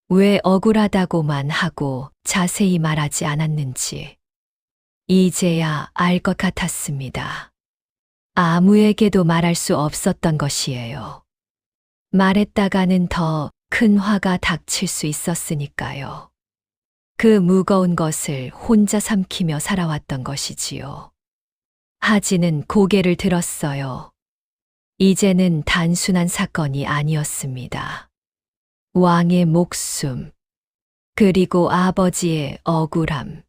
왜 억울하다고만 하고 자세히 말하지 않았는지, 이제야 알 것 같았습니다. 아무에게도 말할 수 없었던 것이에요. 말했다가는 더 큰 화가 닥칠 수 있었으니까요. 그 무거운 것을 혼자 삼키며 살아왔던 것이지요. 하진은 고개를 들었어요. 이제는 단순한 사건이 아니었습니다. 왕의 목숨, 그리고 아버지의 억울함,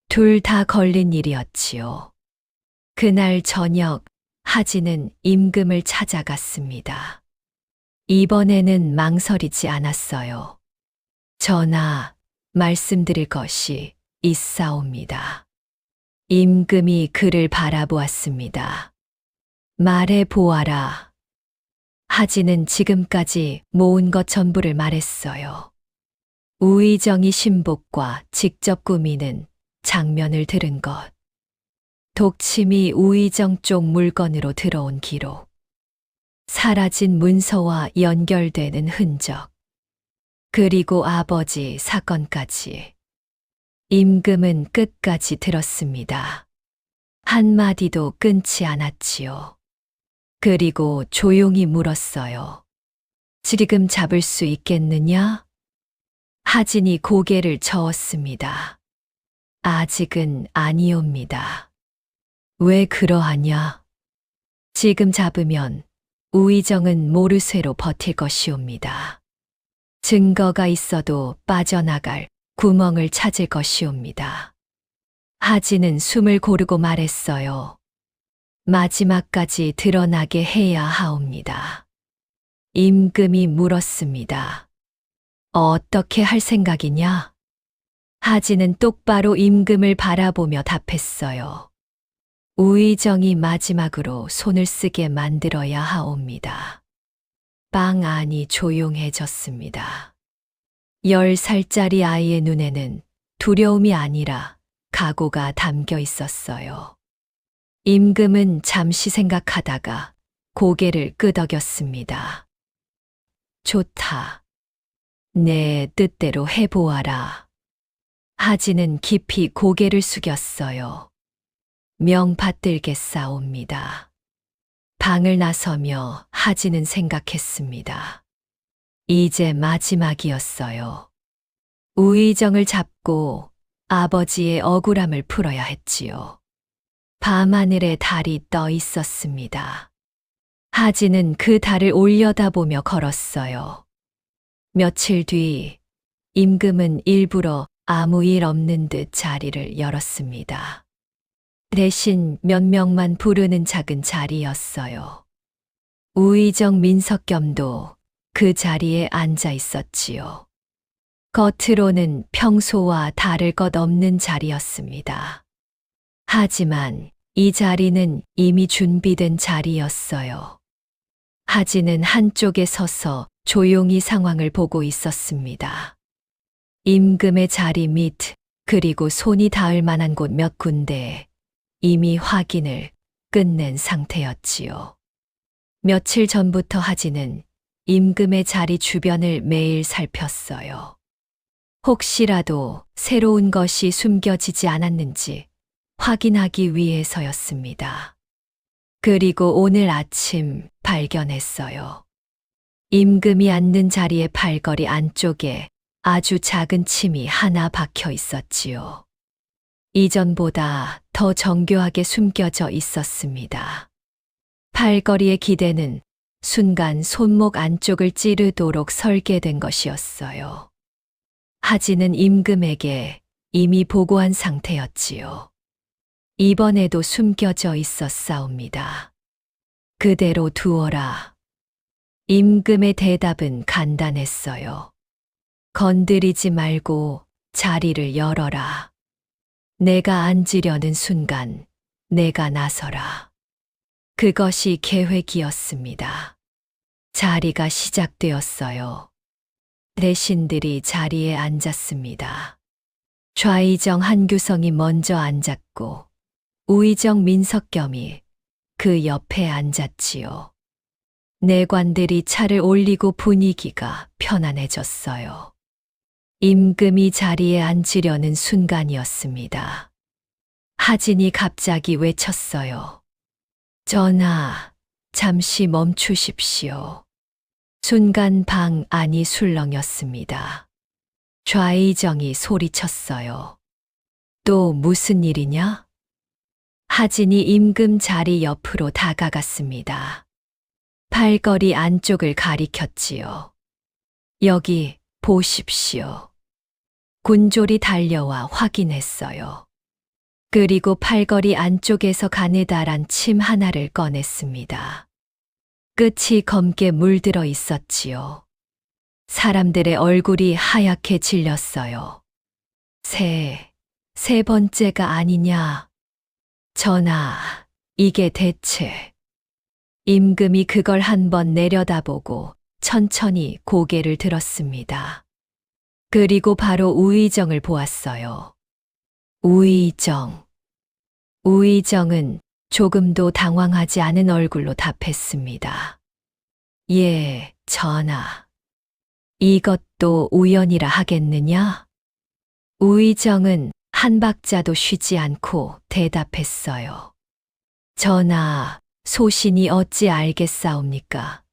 둘 다 걸린 일이었지요. 그날 저녁 하진은 임금을 찾아갔습니다. 이번에는 망설이지 않았어요. 전하, 말씀드릴 것이 있사옵니다. 임금이 그를 바라보았습니다. 말해 보아라. 하진은 지금까지 모은 것 전부를 말했어요. 우의정이 신복과 직접 꾸미는 장면을 들은 것, 독침이 우의정 쪽 물건으로 들어온 기록, 사라진 문서와 연결되는 흔적, 그리고 아버지 사건까지. 임금은 끝까지 들었습니다. 한마디도 끊지 않았지요. 그리고 조용히 물었어요. 지금 잡을 수 있겠느냐? 하진이 고개를 저었습니다. 아직은 아니옵니다. 왜 그러하냐? 지금 잡으면 우의정은 모르쇠로 버틸 것이옵니다. 증거가 있어도 빠져나갈 구멍을 찾을 것이옵니다. 하진은 숨을 고르고 말했어요. 마지막까지 드러나게 해야 하옵니다. 임금이 물었습니다. 어떻게 할 생각이냐? 하진은 똑바로 임금을 바라보며 답했어요. 우의정이 마지막으로 손을 쓰게 만들어야 하옵니다. 방 안이 조용해졌습니다. 10살짜리 아이의 눈에는 두려움이 아니라 각오가 담겨 있었어요. 임금은 잠시 생각하다가 고개를 끄덕였습니다. 좋다. 내 뜻대로 해보아라. 하진은 깊이 고개를 숙였어요. 명받들겠사옵니다. 방을 나서며 하진은 생각했습니다. 이제 마지막이었어요. 우의정을 잡고 아버지의 억울함을 풀어야 했지요. 밤하늘에 달이 떠 있었습니다. 하진은 그 달을 올려다보며 걸었어요. 며칠 뒤 임금은 일부러 아무 일 없는 듯 자리를 열었습니다. 대신 몇 명만 부르는 작은 자리였어요. 우의정 민석겸도 그 자리에 앉아 있었지요. 겉으로는 평소와 다를 것 없는 자리였습니다. 하지만 이 자리는 이미 준비된 자리였어요. 하진은 한쪽에 서서 조용히 상황을 보고 있었습니다. 임금의 자리 밑, 그리고 손이 닿을 만한 곳 몇 군데에 이미 확인을 끝낸 상태였지요. 며칠 전부터 하진은 임금의 자리 주변을 매일 살폈어요. 혹시라도 새로운 것이 숨겨지지 않았는지 확인하기 위해서였습니다. 그리고 오늘 아침 발견했어요. 임금이 앉는 자리의 팔걸이 안쪽에 아주 작은 침이 하나 박혀 있었지요. 이전보다 더 정교하게 숨겨져 있었습니다. 팔걸이의 기대는 순간 손목 안쪽을 찌르도록 설계된 것이었어요. 하진은 임금에게 이미 보고한 상태였지요. 이번에도 숨겨져 있었사옵니다. 그대로 두어라. 임금의 대답은 간단했어요. 건드리지 말고 자리를 열어라. 내가 앉으려는 순간 내가 나서라. 그것이 계획이었습니다. 자리가 시작되었어요. 대신들이 자리에 앉았습니다. 좌의정 한규성이 먼저 앉았고 우의정 민석겸이 그 옆에 앉았지요. 내관들이 차를 올리고 분위기가 편안해졌어요. 임금이 자리에 앉으려는 순간이었습니다. 하진이 갑자기 외쳤어요. 전하, 잠시 멈추십시오. 순간 방 안이 술렁였습니다. 좌의정이 소리쳤어요. 또 무슨 일이냐? 하진이 임금 자리 옆으로 다가갔습니다. 팔걸이 안쪽을 가리켰지요. 여기 보십시오. 군졸이 달려와 확인했어요. 그리고 팔걸이 안쪽에서 가느다란 침 하나를 꺼냈습니다. 끝이 검게 물들어 있었지요. 사람들의 얼굴이 하얗게 질렸어요. 세 번째가 아니냐. 전하, 이게 대체. 임금이 그걸 한번 내려다보고 천천히 고개를 들었습니다. 그리고 바로 우의정을 보았어요. 우의정. 우의정은 조금도 당황하지 않은 얼굴로 답했습니다. 예, 전하. 이것도 우연이라 하겠느냐? 우의정은 한 박자도 쉬지 않고 대답했어요. 전하, 소신이 어찌 알겠사옵니까?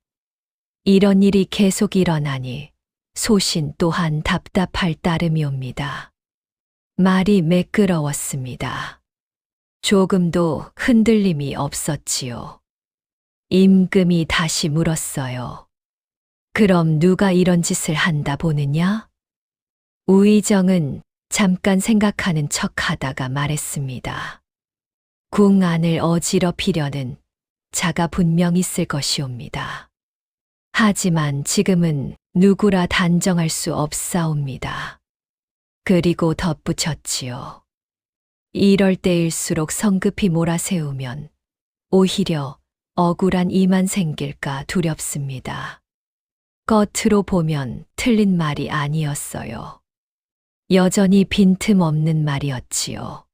이런 일이 계속 일어나니 소신 또한 답답할 따름이옵니다. 말이 매끄러웠습니다. 조금도 흔들림이 없었지요. 임금이 다시 물었어요. 그럼 누가 이런 짓을 한다 보느냐? 우의정은 잠깐 생각하는 척 하다가 말했습니다. 궁 안을 어지럽히려는 자가 분명 있을 것이옵니다. 하지만 지금은 누구라 단정할 수 없사옵니다. 그리고 덧붙였지요. 이럴 때일수록 성급히 몰아세우면 오히려 억울한 이만 생길까 두렵습니다. 겉으로 보면 틀린 말이 아니었어요. 여전히 빈틈없는 말이었지요.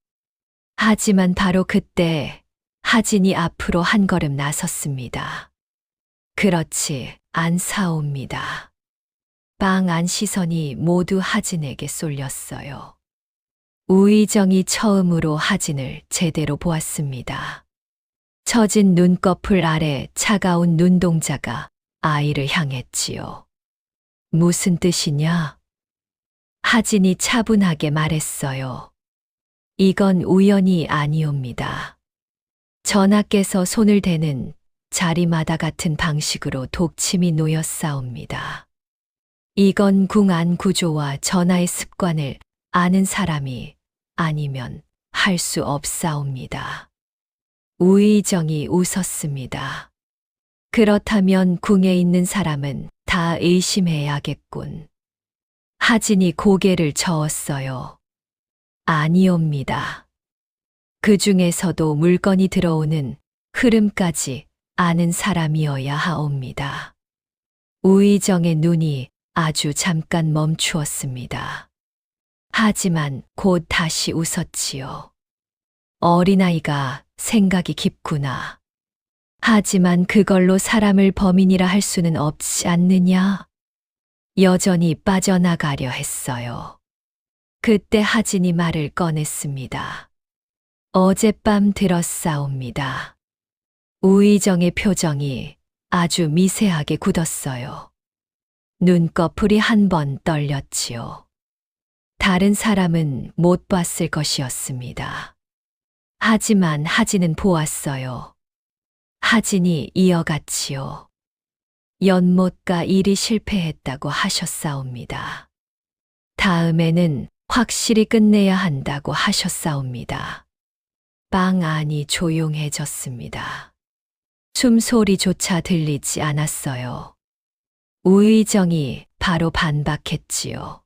하지만 바로 그때 하진이 앞으로 한 걸음 나섰습니다. 그렇지 않사옵니다. 방 안 시선이 모두 하진에게 쏠렸어요. 우의정이 처음으로 하진을 제대로 보았습니다. 처진 눈꺼풀 아래 차가운 눈동자가 아이를 향했지요. 무슨 뜻이냐? 하진이 차분하게 말했어요. 이건 우연이 아니옵니다. 전하께서 손을 대는 자리마다 같은 방식으로 독침이 놓였사옵니다. 이건 궁 안 구조와 전하의 습관을 아는 사람이 아니면 할 수 없사옵니다. 우의정이 웃었습니다. 그렇다면 궁에 있는 사람은 다 의심해야겠군. 하진이 고개를 저었어요. 아니옵니다. 그 중에서도 물건이 들어오는 흐름까지 아는 사람이어야 하옵니다. 우의정의 눈이 아주 잠깐 멈추었습니다. 하지만 곧 다시 웃었지요. 어린아이가 생각이 깊구나. 하지만 그걸로 사람을 범인이라 할 수는 없지 않느냐? 여전히 빠져나가려 했어요. 그때 하진이 말을 꺼냈습니다. 어젯밤 들었사옵니다. 우의정의 표정이 아주 미세하게 굳었어요. 눈꺼풀이 한 번 떨렸지요. 다른 사람은 못 봤을 것이었습니다. 하지만 하진은 보았어요. 하진이 이어갔지요. 연못가 일이 실패했다고 하셨사옵니다. 다음에는 확실히 끝내야 한다고 하셨사옵니다. 방 안이 조용해졌습니다. 숨소리조차 들리지 않았어요. 우의정이 바로 반박했지요.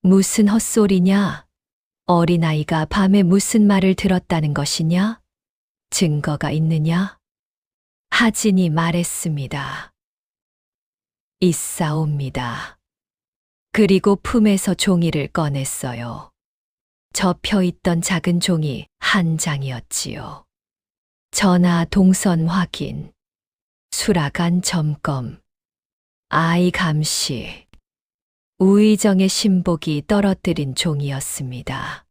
무슨 헛소리냐? 어린아이가 밤에 무슨 말을 들었다는 것이냐? 증거가 있느냐? 하진이 말했습니다. 있사옵니다. 그리고 품에서 종이를 꺼냈어요. 접혀 있던 작은 종이 한 장이었지요. 전화 동선 확인, 수락안 점검, 아이 감시, 우의정의 신복이 떨어뜨린 종이었습니다.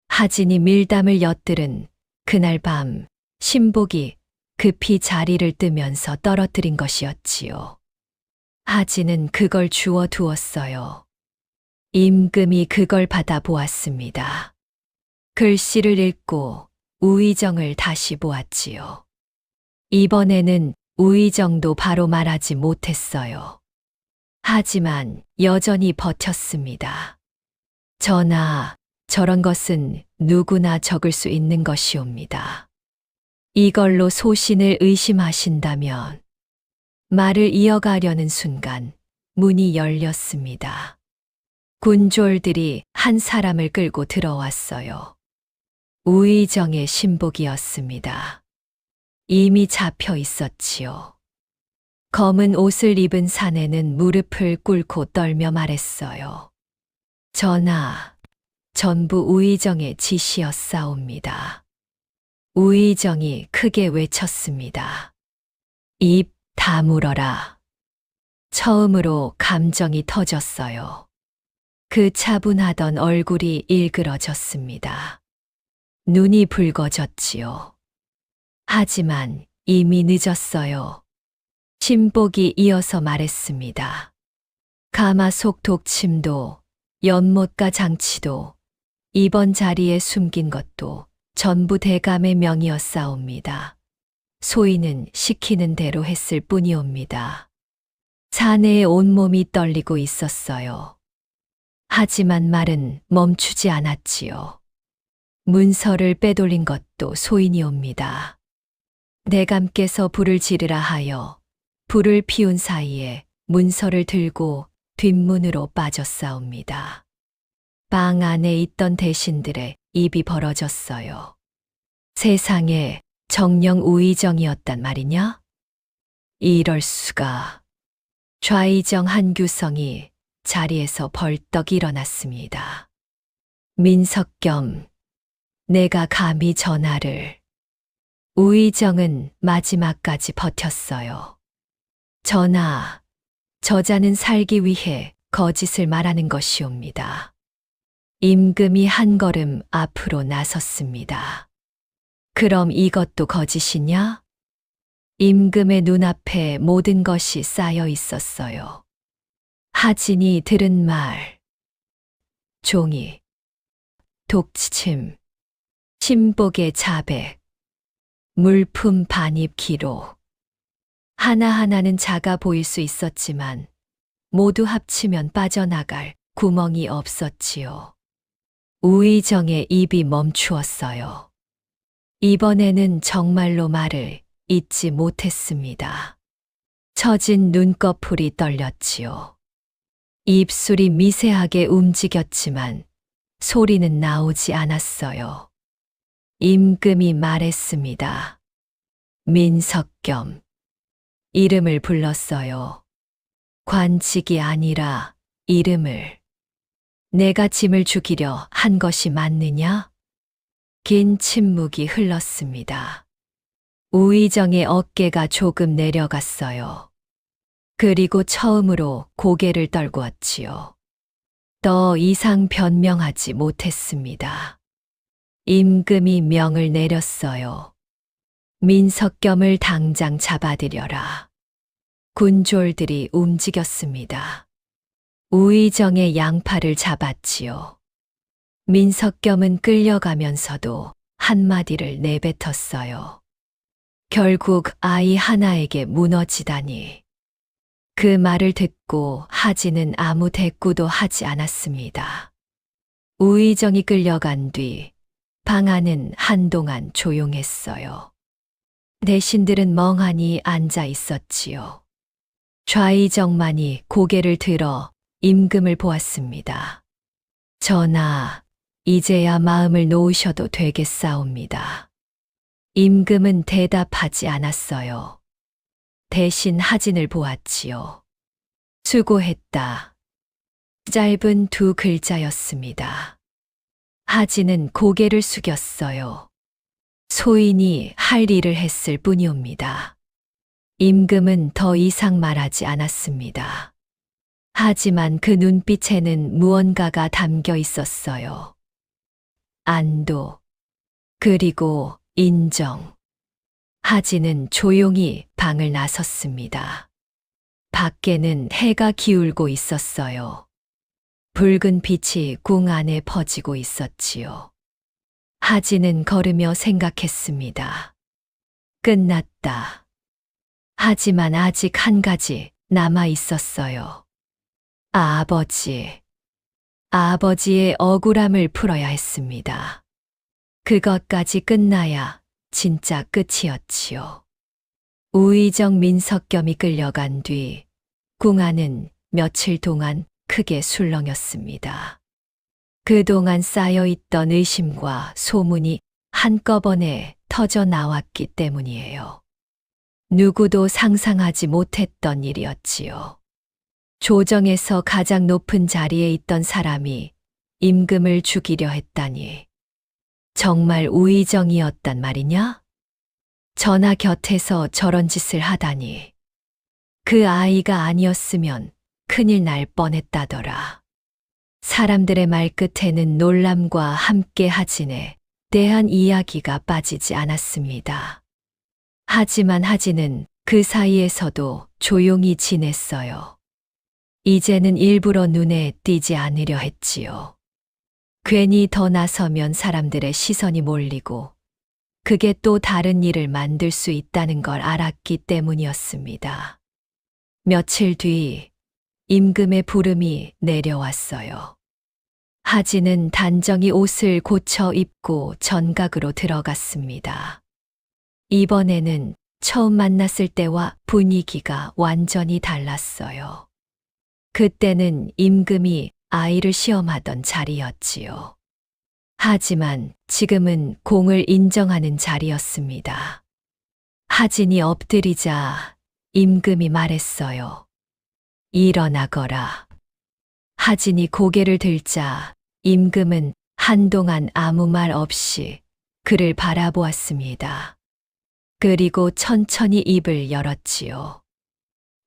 하진이 밀담을 엿들은 그날 밤 신복이 급히 자리를 뜨면서 떨어뜨린 것이었지요. 하진은 그걸 주워 두었어요. 임금이 그걸 받아 보았습니다. 글씨를 읽고 우의정을 다시 보았지요. 이번에는 우의정도 바로 말하지 못했어요. 하지만 여전히 버텼습니다. 전하, 저런 것은 누구나 적을 수 있는 것이옵니다. 이걸로 소신을 의심하신다면 말을 이어가려는 순간 문이 열렸습니다. 군졸들이 한 사람을 끌고 들어왔어요. 우의정의 신복이었습니다. 이미 잡혀 있었지요. 검은 옷을 입은 사내는 무릎을 꿇고 떨며 말했어요. 전하, 전부 우의정의 지시였사옵니다. 우의정이 크게 외쳤습니다. 입 다물어라. 처음으로 감정이 터졌어요. 그 차분하던 얼굴이 일그러졌습니다. 눈이 붉어졌지요. 하지만 이미 늦었어요. 신복이 이어서 말했습니다. 가마속 독침도, 연못가 장치도, 이번 자리에 숨긴 것도 전부 대감의 명이었사옵니다. 소인은 시키는 대로 했을 뿐이옵니다. 사내의 온몸이 떨리고 있었어요. 하지만 말은 멈추지 않았지요. 문서를 빼돌린 것도 소인이옵니다. 대감께서 불을 지르라 하여 불을 피운 사이에 문서를 들고 뒷문으로 빠졌사옵니다. 방 안에 있던 대신들의 입이 벌어졌어요. 세상에 정녕 우의정이었단 말이냐? 이럴 수가. 좌의정 한규성이 자리에서 벌떡 일어났습니다. 민석겸, 내가 감히 전하를. 우의정은 마지막까지 버텼어요. 전하, 저자는 살기 위해 거짓을 말하는 것이옵니다. 임금이 한 걸음 앞으로 나섰습니다. 그럼 이것도 거짓이냐? 임금의 눈앞에 모든 것이 쌓여 있었어요. 하진이 들은 말, 종이, 독침, 신복의 자백, 물품 반입 기록. 하나하나는 작아 보일 수 있었지만 모두 합치면 빠져나갈 구멍이 없었지요. 우의정의 입이 멈추었어요. 이번에는 정말로 말을 잇지 못했습니다. 처진 눈꺼풀이 떨렸지요. 입술이 미세하게 움직였지만 소리는 나오지 않았어요. 임금이 말했습니다. 민석겸. 이름을 불렀어요. 관직이 아니라 이름을. 내가 짐을 죽이려 한 것이 맞느냐? 긴 침묵이 흘렀습니다. 우의정의 어깨가 조금 내려갔어요. 그리고 처음으로 고개를 떨구었지요. 더 이상 변명하지 못했습니다. 임금이 명을 내렸어요. 민석겸을 당장 잡아들여라. 군졸들이 움직였습니다. 우의정의 양팔을 잡았지요. 민석겸은 끌려가면서도 한마디를 내뱉었어요. 결국 아이 하나에게 무너지다니. 그 말을 듣고 하진은 아무 대꾸도 하지 않았습니다. 우의정이 끌려간 뒤 방 안은 한동안 조용했어요. 대신들은 멍하니 앉아 있었지요. 좌의정만이 고개를 들어 임금을 보았습니다. 전하, 이제야 마음을 놓으셔도 되겠사옵니다. 임금은 대답하지 않았어요. 대신 하진을 보았지요. 수고했다. 짧은 두 글자였습니다. 하진은 고개를 숙였어요. 소인이 할 일을 했을 뿐이옵니다. 임금은 더 이상 말하지 않았습니다. 하지만 그 눈빛에는 무언가가 담겨 있었어요. 안도, 그리고 인정. 하진은 조용히 방을 나섰습니다. 밖에는 해가 기울고 있었어요. 붉은 빛이 궁 안에 퍼지고 있었지요. 하진은 걸으며 생각했습니다. 끝났다. 하지만 아직 한 가지 남아 있었어요. 아버지. 아버지의 억울함을 풀어야 했습니다. 그것까지 끝나야 진짜 끝이었지요. 우의정 민석겸이 끌려간 뒤 궁안은 며칠 동안 크게 술렁였습니다. 그동안 쌓여있던 의심과 소문이 한꺼번에 터져 나왔기 때문이에요. 누구도 상상하지 못했던 일이었지요. 조정에서 가장 높은 자리에 있던 사람이 임금을 죽이려 했다니. 정말 우의정이었단 말이냐? 전하 곁에서 저런 짓을 하다니. 그 아이가 아니었으면 큰일 날 뻔했다더라. 사람들의 말끝에는 놀람과 함께 하진에 대한 이야기가 빠지지 않았습니다. 하지만 하진은 그 사이에서도 조용히 지냈어요. 이제는 일부러 눈에 띄지 않으려 했지요. 괜히 더 나서면 사람들의 시선이 몰리고 그게 또 다른 일을 만들 수 있다는 걸 알았기 때문이었습니다. 며칠 뒤 임금의 부름이 내려왔어요. 하진은 단정히 옷을 고쳐 입고 전각으로 들어갔습니다. 이번에는 처음 만났을 때와 분위기가 완전히 달랐어요. 그때는 임금이 아이를 시험하던 자리였지요. 하지만 지금은 공을 인정하는 자리였습니다. 하진이 엎드리자 임금이 말했어요. 일어나거라. 하진이 고개를 들자 임금은 한동안 아무 말 없이 그를 바라보았습니다. 그리고 천천히 입을 열었지요.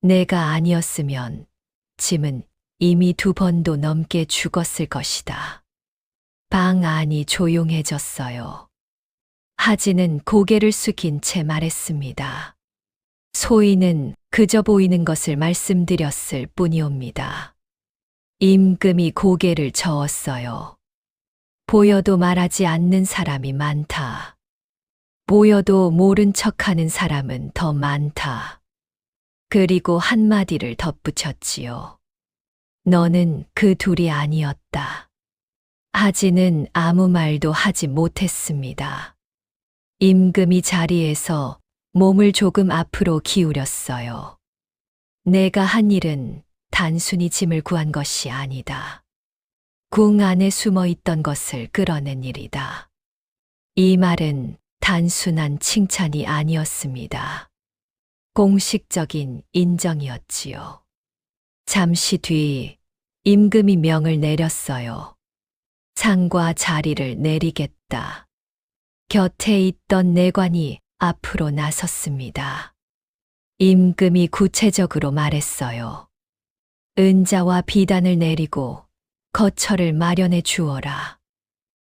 내가 아니었으면 짐은 이미 2번도 넘게 죽었을 것이다. 방 안이 조용해졌어요. 하진은 고개를 숙인 채 말했습니다. 소인은 그저 보이는 것을 말씀드렸을 뿐이옵니다. 임금이 고개를 저었어요. 보여도 말하지 않는 사람이 많다. 보여도 모른 척하는 사람은 더 많다. 그리고 한마디를 덧붙였지요. 너는 그 둘이 아니었다. 하진은 아무 말도 하지 못했습니다. 임금이 자리에서 몸을 조금 앞으로 기울였어요. 내가 한 일은 단순히 짐을 구한 것이 아니다. 궁 안에 숨어 있던 것을 끌어낸 일이다. 이 말은 단순한 칭찬이 아니었습니다. 공식적인 인정이었지요. 잠시 뒤 임금이 명을 내렸어요. 상과 자리를 내리겠다. 곁에 있던 내관이 앞으로 나섰습니다. 임금이 구체적으로 말했어요. 은자와 비단을 내리고 거처를 마련해 주어라.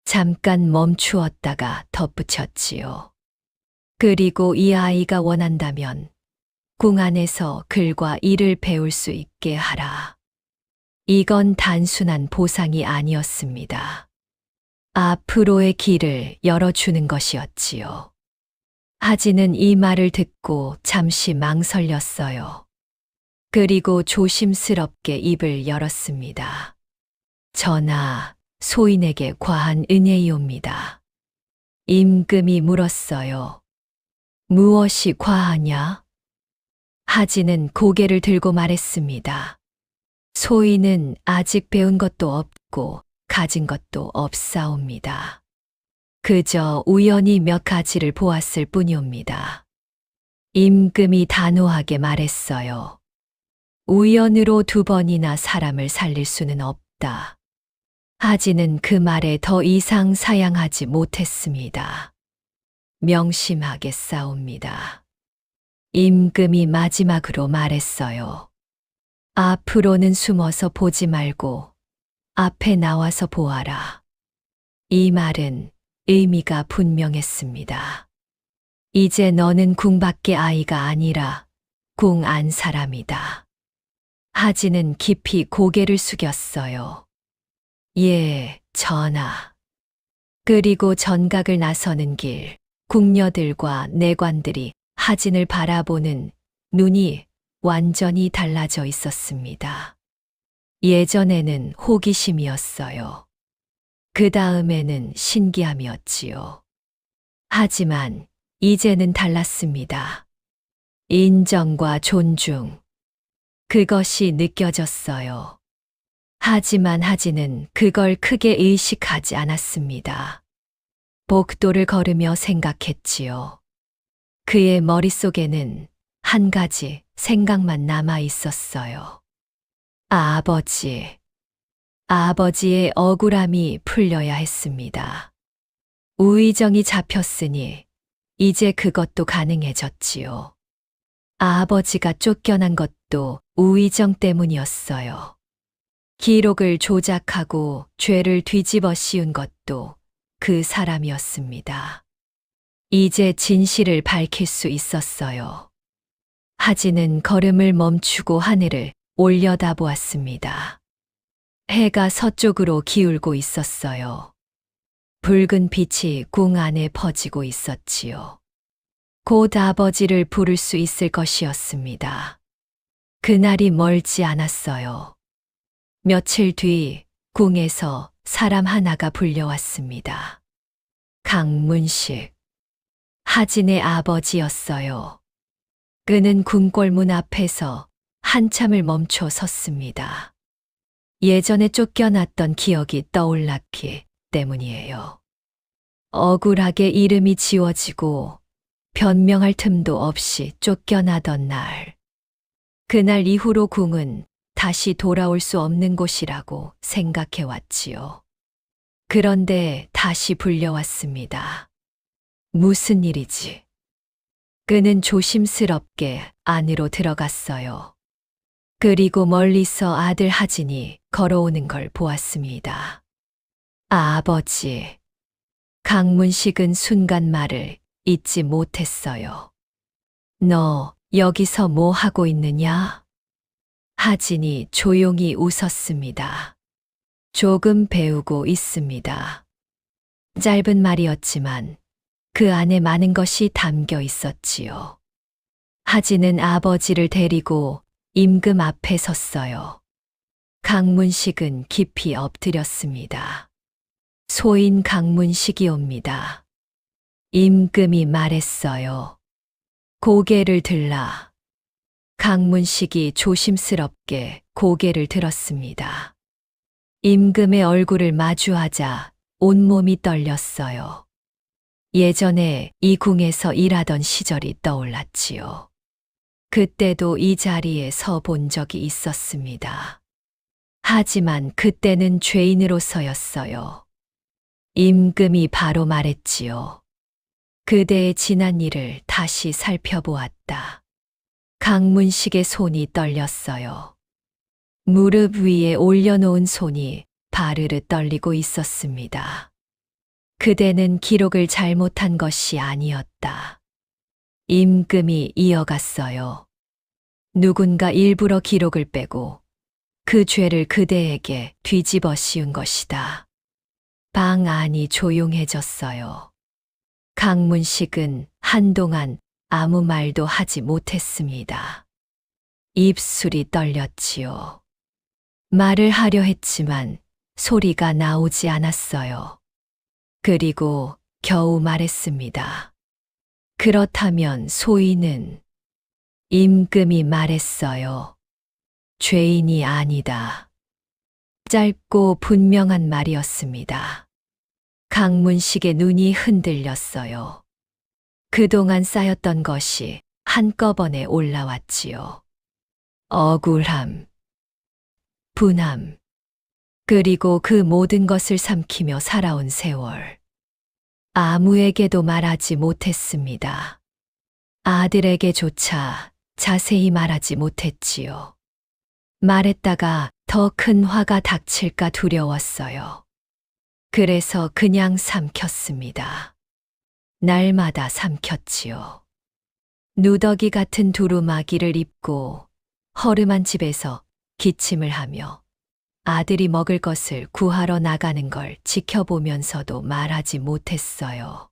잠깐 멈추었다가 덧붙였지요. 그리고 이 아이가 원한다면 궁 안에서 글과 일을 배울 수 있게 하라. 이건 단순한 보상이 아니었습니다. 앞으로의 길을 열어주는 것이었지요. 하진은 이 말을 듣고 잠시 망설였어요. 그리고 조심스럽게 입을 열었습니다. 전하, 소인에게 과한 은혜이옵니다. 임금이 물었어요. 무엇이 과하냐? 하진은 고개를 들고 말했습니다. 소인은 아직 배운 것도 없고 가진 것도 없사옵니다. 그저 우연히 몇 가지를 보았을 뿐이옵니다. 임금이 단호하게 말했어요. 우연으로 2번이나 사람을 살릴 수는 없다. 하지는 그 말에 더 이상 사양하지 못했습니다. 명심하게 싸웁니다. 임금이 마지막으로 말했어요. 앞으로는 숨어서 보지 말고 앞에 나와서 보아라. 이 말은 의미가 분명했습니다. 이제 너는 궁밖의 아이가 아니라 궁 안 사람이다. 하지는 깊이 고개를 숙였어요. 예, 전하. 그리고 전각을 나서는 길, 궁녀들과 내관들이 하진을 바라보는 눈이 완전히 달라져 있었습니다. 예전에는 호기심이었어요. 그 다음에는 신기함이었지요. 하지만 이제는 달랐습니다. 인정과 존중. 그것이 느껴졌어요. 하지만 하진은 그걸 크게 의식하지 않았습니다. 복도를 걸으며 생각했지요. 그의 머릿속에는 한 가지 생각만 남아 있었어요. 아버지. 아버지의 억울함이 풀려야 했습니다. 우의정이 잡혔으니 이제 그것도 가능해졌지요. 아버지가 쫓겨난 것도 우의정 때문이었어요. 기록을 조작하고 죄를 뒤집어 씌운 것도 그 사람이었습니다. 이제 진실을 밝힐 수 있었어요. 하진은 걸음을 멈추고 하늘을 올려다보았습니다. 해가 서쪽으로 기울고 있었어요. 붉은 빛이 궁 안에 퍼지고 있었지요. 곧 아버지를 부를 수 있을 것이었습니다. 그날이 멀지 않았어요. 며칠 뒤 궁에서 사람 하나가 불려왔습니다. 강문식. 하진의 아버지였어요. 그는 궁궐문 앞에서 한참을 멈춰 섰습니다. 예전에 쫓겨났던 기억이 떠올랐기 때문이에요. 억울하게 이름이 지워지고 변명할 틈도 없이 쫓겨나던 날. 그날 이후로 궁은 다시 돌아올 수 없는 곳이라고 생각해왔지요. 그런데 다시 불려왔습니다. 무슨 일이지? 그는 조심스럽게 안으로 들어갔어요. 그리고 멀리서 아들 하진이 걸어오는 걸 보았습니다. 아버지. 강문식은 순간 말을 잊지 못했어요. 너 여기서 뭐 하고 있느냐? 하진이 조용히 웃었습니다. 조금 배우고 있습니다. 짧은 말이었지만 그 안에 많은 것이 담겨 있었지요. 하진은 아버지를 데리고 임금 앞에 섰어요. 강문식은 깊이 엎드렸습니다. 소인 강문식이옵니다. 임금이 말했어요. 고개를 들라. 강문식이 조심스럽게 고개를 들었습니다. 임금의 얼굴을 마주하자 온몸이 떨렸어요. 예전에 이 궁에서 일하던 시절이 떠올랐지요. 그때도 이 자리에 서 본 적이 있었습니다. 하지만 그때는 죄인으로서였어요. 임금이 바로 말했지요. 그대의 지난 일을 다시 살펴보았다. 강문식의 손이 떨렸어요. 무릎 위에 올려놓은 손이 바르르 떨리고 있었습니다. 그대는 기록을 잘못한 것이 아니었다. 임금이 이어갔어요. 누군가 일부러 기록을 빼고 그 죄를 그대에게 뒤집어 씌운 것이다. 방 안이 조용해졌어요. 강문식은 한동안 아무 말도 하지 못했습니다. 입술이 떨렸지요. 말을 하려 했지만 소리가 나오지 않았어요. 그리고 겨우 말했습니다. 그렇다면 소인은? 임금이 말했어요. 죄인이 아니다. 짧고 분명한 말이었습니다. 강문식의 눈이 흔들렸어요. 그동안 쌓였던 것이 한꺼번에 올라왔지요. 억울함, 분함, 그리고 그 모든 것을 삼키며 살아온 세월. 아무에게도 말하지 못했습니다. 아들에게조차 자세히 말하지 못했지요. 말했다가 더 큰 화가 닥칠까 두려웠어요. 그래서 그냥 삼켰습니다. 날마다 삼켰지요. 누더기 같은 두루마기를 입고 허름한 집에서 기침을 하며 아들이 먹을 것을 구하러 나가는 걸 지켜보면서도 말하지 못했어요.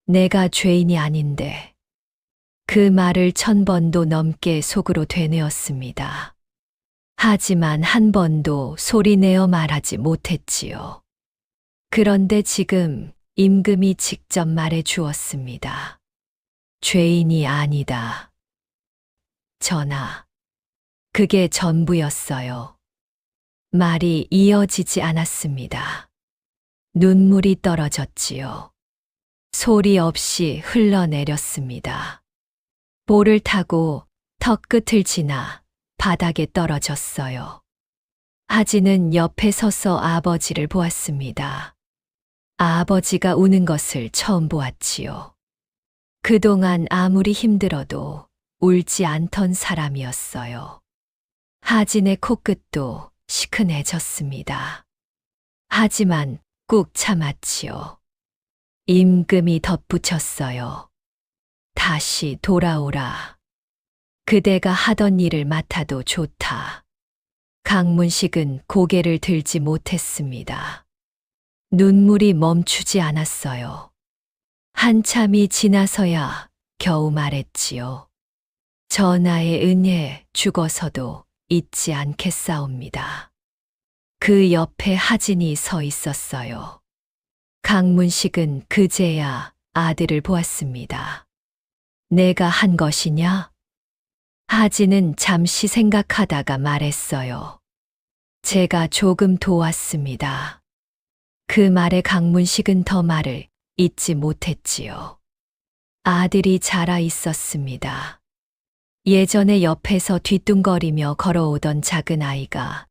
내가 죄인이 아닌데 그 말을 1000번도 넘게 속으로 되뇌었습니다. 하지만 한 번도 소리내어 말하지 못했지요. 그런데 지금 임금이 직접 말해 주었습니다. 죄인이 아니다. 전하, 그게 전부였어요. 말이 이어지지 않았습니다. 눈물이 떨어졌지요. 소리 없이 흘러내렸습니다. 볼을 타고 턱 끝을 지나 바닥에 떨어졌어요. 하진은 옆에 서서 아버지를 보았습니다. 아버지가 우는 것을 처음 보았지요. 그동안 아무리 힘들어도 울지 않던 사람이었어요. 하진의 코끝도 시큰해졌습니다. 하지만 꾹 참았지요. 임금이 덧붙였어요. 다시 돌아오라. 그대가 하던 일을 맡아도 좋다. 강문식은 고개를 들지 못했습니다. 눈물이 멈추지 않았어요. 한참이 지나서야 겨우 말했지요. 전하의 은혜 죽어서도 잊지 않겠사옵니다. 그 옆에 하진이 서 있었어요. 강문식은 그제야 아들을 보았습니다. 내가 한 것이냐? 하진은 잠시 생각하다가 말했어요. 제가 조금 도왔습니다. 그 말에 강문식은 더 말을 잊지 못했지요. 아들이 자라 있었습니다. 예전에 옆에서 뒤뚱거리며 걸어오던 작은 아이가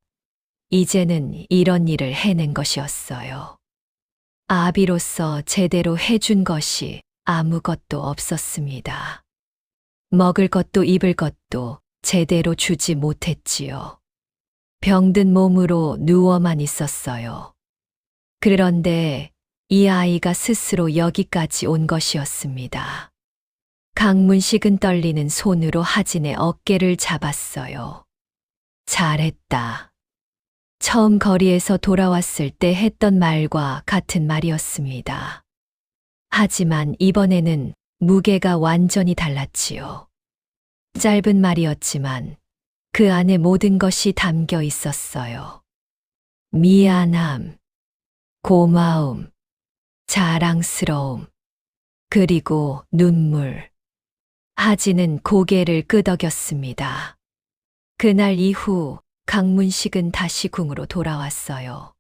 이제는 이런 일을 해낸 것이었어요. 아비로서 제대로 해준 것이 아무것도 없었습니다. 먹을 것도 입을 것도 제대로 주지 못했지요. 병든 몸으로 누워만 있었어요. 그런데 이 아이가 스스로 여기까지 온 것이었습니다. 강문식은 떨리는 손으로 하진의 어깨를 잡았어요. 잘했다. 처음 거리에서 돌아왔을 때 했던 말과 같은 말이었습니다. 하지만 이번에는 무게가 완전히 달랐지요. 짧은 말이었지만 그 안에 모든 것이 담겨 있었어요. 미안함, 고마움, 자랑스러움, 그리고 눈물. 하진은 고개를 끄덕였습니다. 그날 이후 강문식은 다시 궁으로 돌아왔어요.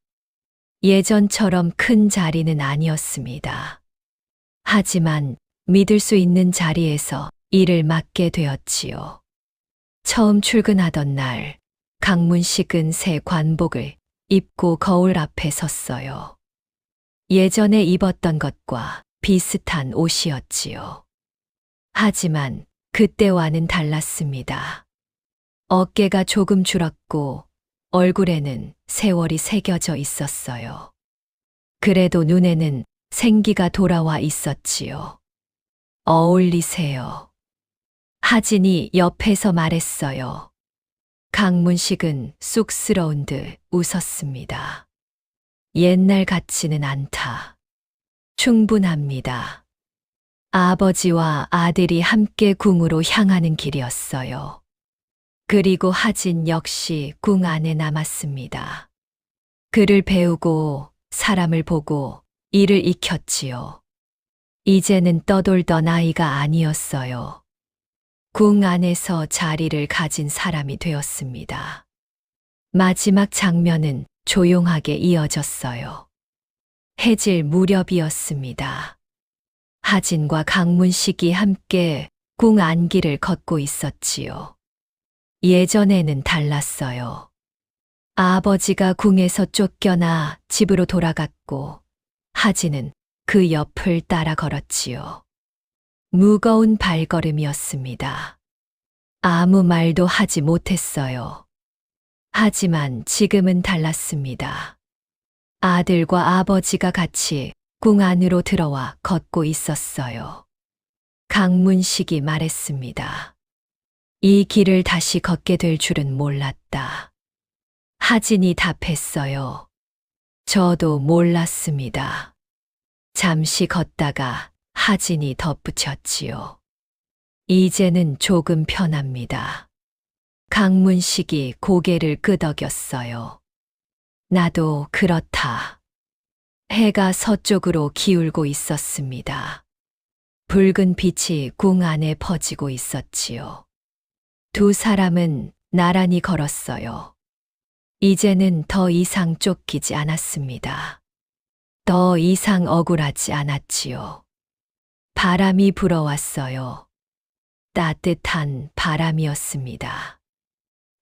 예전처럼 큰 자리는 아니었습니다. 하지만 믿을 수 있는 자리에서 일을 맡게 되었지요. 처음 출근하던 날, 강문식은 새 관복을 입고 거울 앞에 섰어요. 예전에 입었던 것과 비슷한 옷이었지요. 하지만 그때와는 달랐습니다. 어깨가 조금 줄었고 얼굴에는 세월이 새겨져 있었어요. 그래도 눈에는 생기가 돌아와 있었지요. 어울리세요. 하진이 옆에서 말했어요. 강문식은 쑥스러운 듯 웃었습니다. 옛날 같지는 않다. 충분합니다. 아버지와 아들이 함께 궁으로 향하는 길이었어요. 그리고 하진 역시 궁 안에 남았습니다. 글을 배우고 사람을 보고 일을 익혔지요. 이제는 떠돌던 아이가 아니었어요. 궁 안에서 자리를 가진 사람이 되었습니다. 마지막 장면은 조용하게 이어졌어요. 해질 무렵이었습니다. 하진과 강문식이 함께 궁 안길을 걷고 있었지요. 예전에는 달랐어요. 아버지가 궁에서 쫓겨나 집으로 돌아갔고 하진은 그 옆을 따라 걸었지요. 무거운 발걸음이었습니다. 아무 말도 하지 못했어요. 하지만 지금은 달랐습니다. 아들과 아버지가 같이 궁 안으로 들어와 걷고 있었어요. 강문식이 말했습니다. 이 길을 다시 걷게 될 줄은 몰랐다. 하진이 답했어요. 저도 몰랐습니다. 잠시 걷다가 하진이 덧붙였지요. 이제는 조금 편합니다. 강문식이 고개를 끄덕였어요. 나도 그렇다. 해가 서쪽으로 기울고 있었습니다. 붉은 빛이 궁 안에 퍼지고 있었지요. 두 사람은 나란히 걸었어요. 이제는 더 이상 쫓기지 않았습니다. 더 이상 억울하지 않았지요. 바람이 불어왔어요. 따뜻한 바람이었습니다.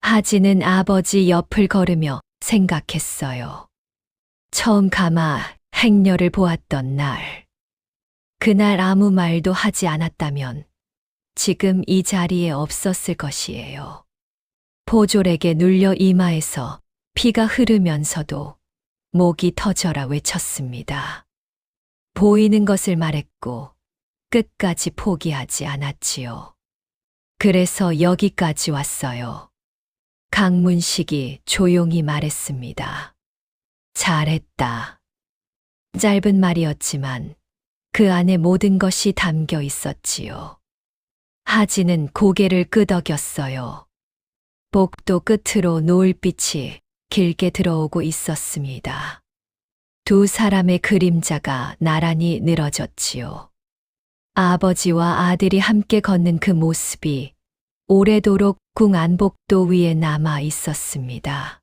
하진은 아버지 옆을 걸으며 생각했어요. 처음 가마 행렬을 보았던 날. 그날 아무 말도 하지 않았다면 지금 이 자리에 없었을 것이에요. 포졸에게 눌려 이마에서 피가 흐르면서도 목이 터져라 외쳤습니다. 보이는 것을 말했고 끝까지 포기하지 않았지요. 그래서 여기까지 왔어요. 강문식이 조용히 말했습니다. 잘했다. 짧은 말이었지만 그 안에 모든 것이 담겨 있었지요. 하진은 고개를 끄덕였어요. 복도 끝으로 노을빛이 길게 들어오고 있었습니다. 두 사람의 그림자가 나란히 늘어졌지요. 아버지와 아들이 함께 걷는 그 모습이 오래도록 궁 안복도 위에 남아 있었습니다.